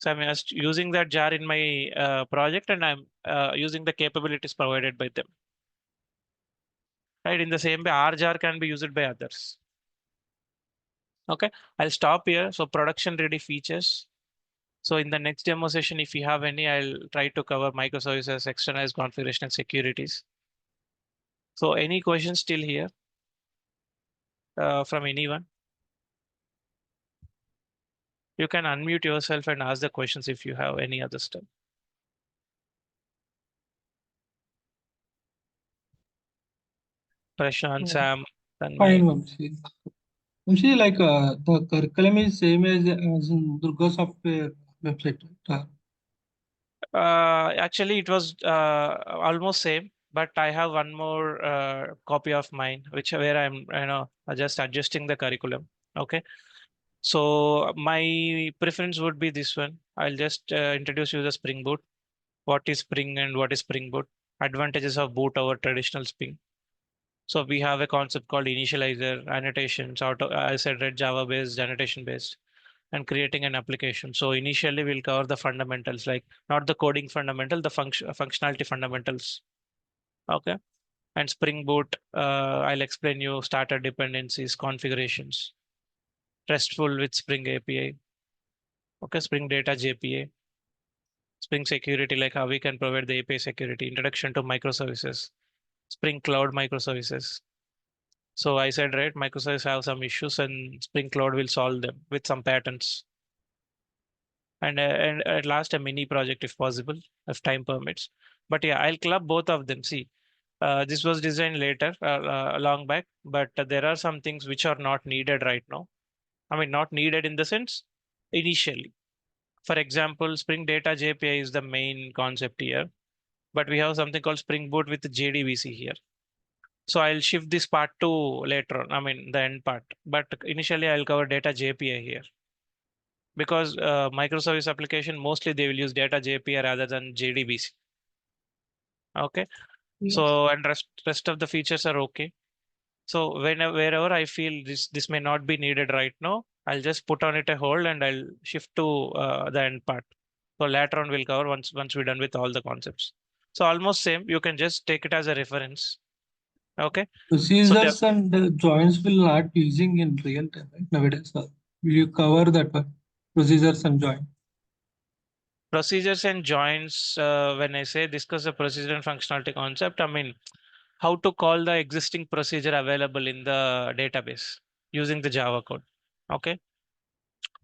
So I'm just using that jar in my project, and I'm using the capabilities provided by them. Right, in the same way, R jar can be used by others. Okay, I'll stop here. So production ready features. So in the next demo session, if you have any, I'll try to cover microservices, externalized configuration, and securities. So any questions still here from anyone? You can unmute yourself and ask the questions if you have any other stuff. Prashant, Sam, Fine, Tanmay. Vamshi. Vamshi, like the curriculum is same as in Durga software website. Actually, it was almost same, but I have one more copy of mine, which where I'm just adjusting the curriculum. Okay, so my preference would be this one. I'll just introduce you the Spring Boot. What is Spring and what is Spring Boot? Advantages of boot over traditional Spring. So we have a concept called initializer, annotations, auto. I said red Java based, annotation based, and creating an application. So initially we'll cover the fundamentals, like not the coding fundamental, the functionality fundamentals. Okay. And Spring Boot, I'll explain you starter dependencies, configurations, RESTful with Spring API. Okay, Spring Data JPA, Spring Security, like how we can provide the API security, introduction to microservices, Spring Cloud microservices. So I said, right, microservices have some issues and Spring Cloud will solve them with some patterns. And at last a mini project if possible, if time permits. But yeah, I'll club both of them. See, this was designed later, long back, but there are some things which are not needed right now. I mean, not needed in the sense initially. For example, Spring Data JPI is the main concept here, but we have something called Spring Boot with Jdbc here. So I'll shift this part to later on, I mean, the end part. But initially, I'll cover Data JPI here because microservice application, mostly they will use Data JPI rather than JDBC. Okay. Yes. So, and rest of the features are okay. So wherever I feel this may not be needed right now, I'll just put on it a hold and I'll shift to the end part. So later on we'll cover once we're done with all the concepts. So almost same. You can just take it as a reference. Okay. Procedures and joins will not using in real time, right? Nowadays, will you cover that one? Procedures and join. Procedures and joins. When I say discuss the procedure and functionality concept, I mean how to call the existing procedure available in the database using the Java code. Okay.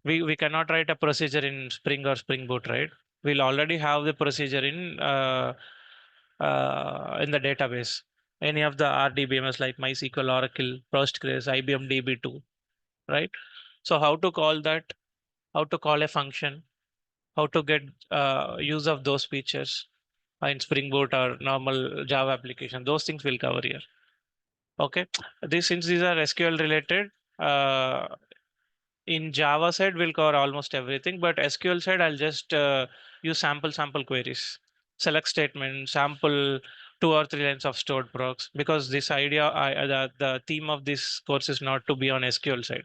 We cannot write a procedure in Spring or Spring Boot, right? We'll already have the procedure in the database. Any of the RDBMS like MySQL, Oracle, Postgres, IBM DB2, right? So how to call that? How to call a function? How to get use of those features in Spring Boot or normal Java application? Those things we'll cover here. Okay. Since these are SQL related, uh, in Java side, we'll cover almost everything, but SQL side, I'll just use sample queries, select statement, sample 2 or 3 lines of stored procs, because this idea, the theme of this course is not to be on SQL side.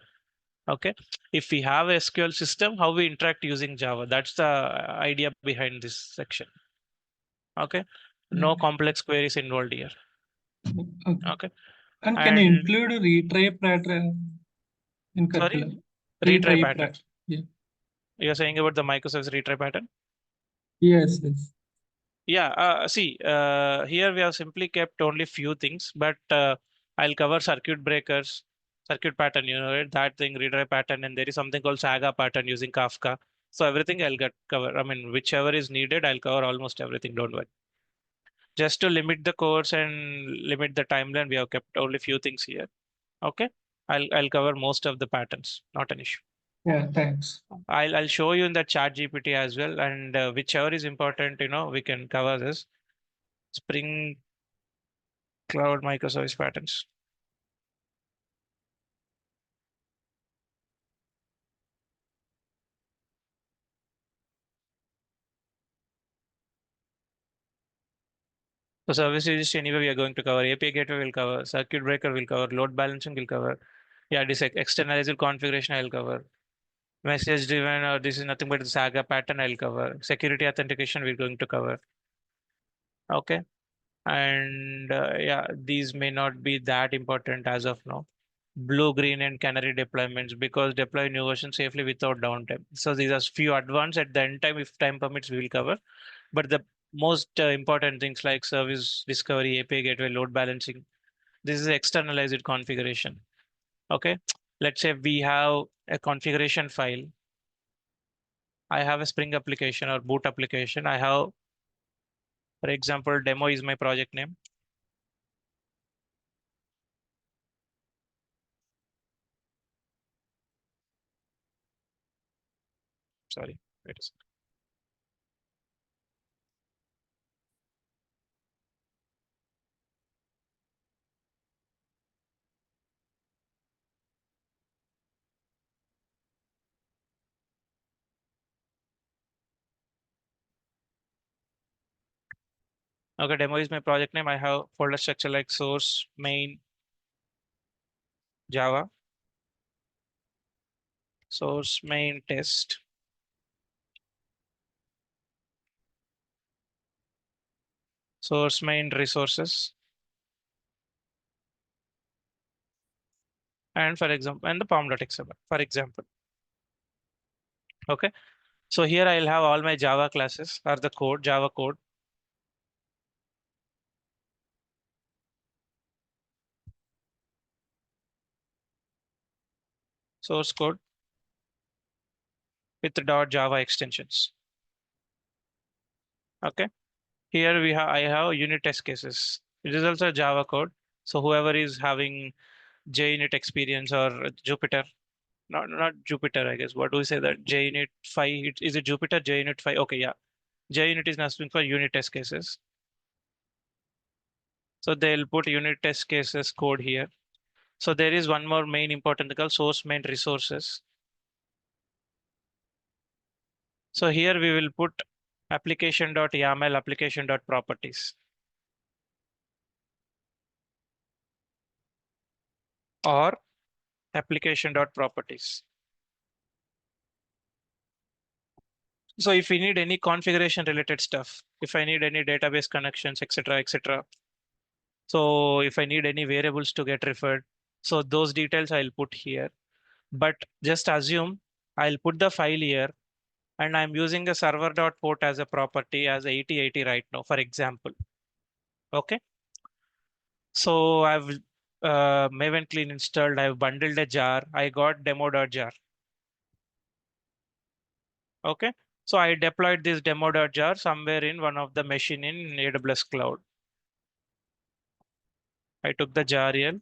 Okay. If we have a SQL system, how we interact using Java, that's the idea behind this section. Okay. No complex queries involved here. Okay. Okay. And can you include a retry pattern in curriculum? Retry pattern. Yeah. You're saying about the microservice retry pattern? Yes, yes. Yeah, see, here we have simply kept only few things, but I'll cover circuit breakers, circuit pattern, right? That thing, retry pattern, and there is something called saga pattern using Kafka. So everything I'll get cover. I mean, whichever is needed, I'll cover almost everything. Don't worry. Just to limit the course and limit the timeline, we have kept only few things here. Okay, I'll cover most of the patterns. Not an issue. Yeah, thanks. I'll show you in the chat GPT as well, and whichever is important, we can cover this. Spring Cloud microservice patterns. So service registry anyway we are going to cover. API gateway will cover. Circuit breaker will cover. Load balancing will cover. Yeah, this externalized configuration I'll cover. Message driven or this is nothing but the saga pattern I'll cover. Security authentication we're going to cover. Okay. And yeah, these may not be that important as of now. Blue, green, and canary deployments because deploy new version safely without downtime. So these are few advanced at the end time. If time permits, we will cover. But the most important things like service discovery, API gateway, load balancing. This is externalized configuration. Okay. Let's say we have a configuration file. I have a Spring application or boot application. I have, for example, demo is my project name. Sorry, wait a second. Okay, demo is my project name. I have folder structure like source, main, Java, source, main, test. Source, main, resources. And for example, and the pom.xml, for example. Okay. So here I'll have all my Java classes or the code, Java code. Source code with the .java extensions. Okay. Here I have unit test cases. It is also Java code. So whoever is having JUnit experience or Jupyter, not Jupyter, I guess. What do we say that JUnit 5? Is it Jupyter JUnit 5? Okay, yeah. JUnit is nothing for unit test cases. So they'll put unit test cases code here. So there is one more main important called source main resources. So here we will put application.yaml application.properties. Or application.properties. So if we need any configuration related stuff, if I need any database connections, etc., etc. So if I need any variables to get referred, so those details I'll put here. But just assume I'll put the file here and I'm using a server.port as a property as 8080 right now, for example. Okay. So I've Maven clean installed, I've bundled a jar, I got demo.jar. Okay. So I deployed this demo.jar somewhere in one of the machine in AWS cloud. I took the jar here,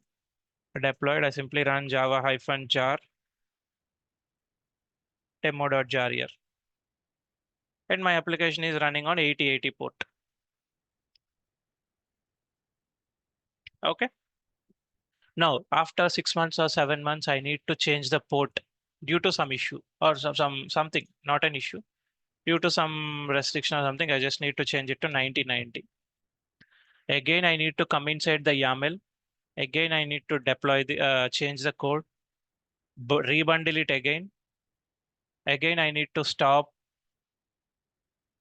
deployed, I simply run java-jar demo.jar here. And my application is running on 8080 port. Okay. Now, after 6 months or 7 months, I need to change the port due to some issue or something, not an issue. Due to some restriction or something, I just need to change it to 9090. Again, I need to come inside the YAML. Again, I need to deploy the change the code, rebundle it again. Again, I need to stop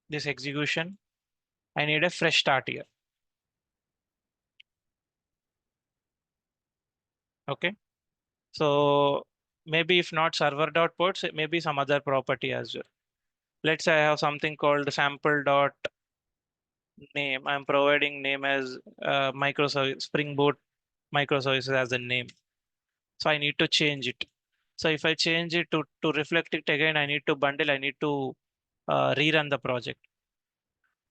this execution. I need a fresh start here. Okay. So maybe if not server.ports, maybe some other property as well. Let's say I have something called sample.name. I'm providing name as microservice, SPRINGBOOT microservices as a name. So I need to change it. So if I change it to reflect it again, I need to bundle, I need to rerun the project.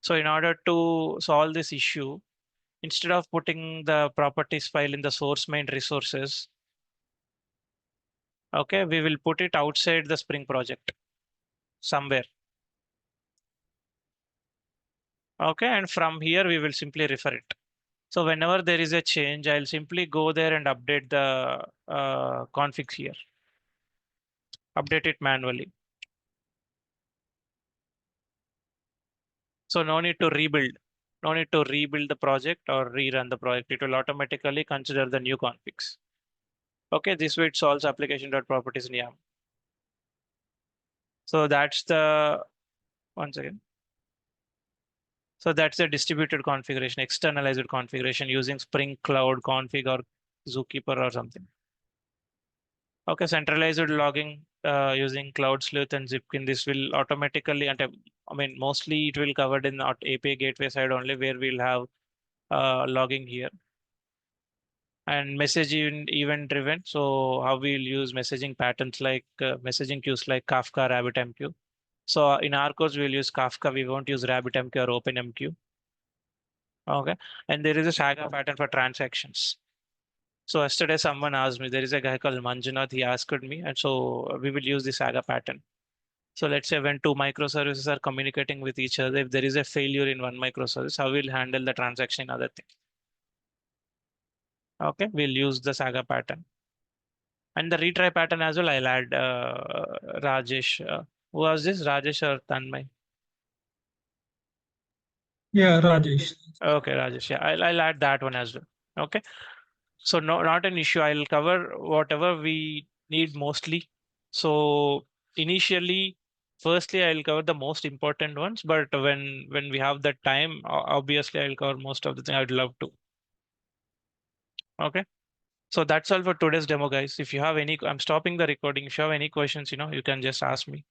So in order to solve this issue, instead of putting the properties file in the source main resources, okay, we will put it outside the Spring project somewhere. Okay, and from here we will simply refer it. So whenever there is a change, I'll simply go there and update the config here. Update it manually. So no need to rebuild. No need to rebuild the project or rerun the project. It will automatically consider the new configs. Okay, this way it solves application.properties in YAML. So that's the, once again. So that's the distributed configuration, externalized configuration using Spring Cloud config or Zookeeper or something. Okay, centralized logging using Cloud Sleuth and Zipkin. This will automatically, and I mean, mostly it will covered in the API gateway side only, where we'll have logging here. And message event driven. So how we'll use messaging patterns like messaging queues like Kafka, RabbitMQ. So in our course, we'll use Kafka. We won't use RabbitMQ or OpenMQ. Okay. And there is a Saga pattern for transactions. So yesterday someone asked me, there is a guy called Manjunath, he asked me, and so we will use the Saga pattern. So let's say when two microservices are communicating with each other, if there is a failure in one microservice, how we'll handle the transaction in other thing. Okay, we'll use the Saga pattern. And the retry pattern as well, I'll add Rajesh. Who was this, Rajesh or Tanmay? Yeah, Rajesh. Okay, Rajesh. Yeah, I'll add that one as well. Okay. So no, not an issue. I'll cover whatever we need mostly. So initially, firstly, I'll cover the most important ones. But when we have that time, obviously, I'll cover most of the thing. I'd love to. Okay. So that's all for today's demo, guys. If you have any, I'm stopping the recording. If you have any questions, you can just ask me.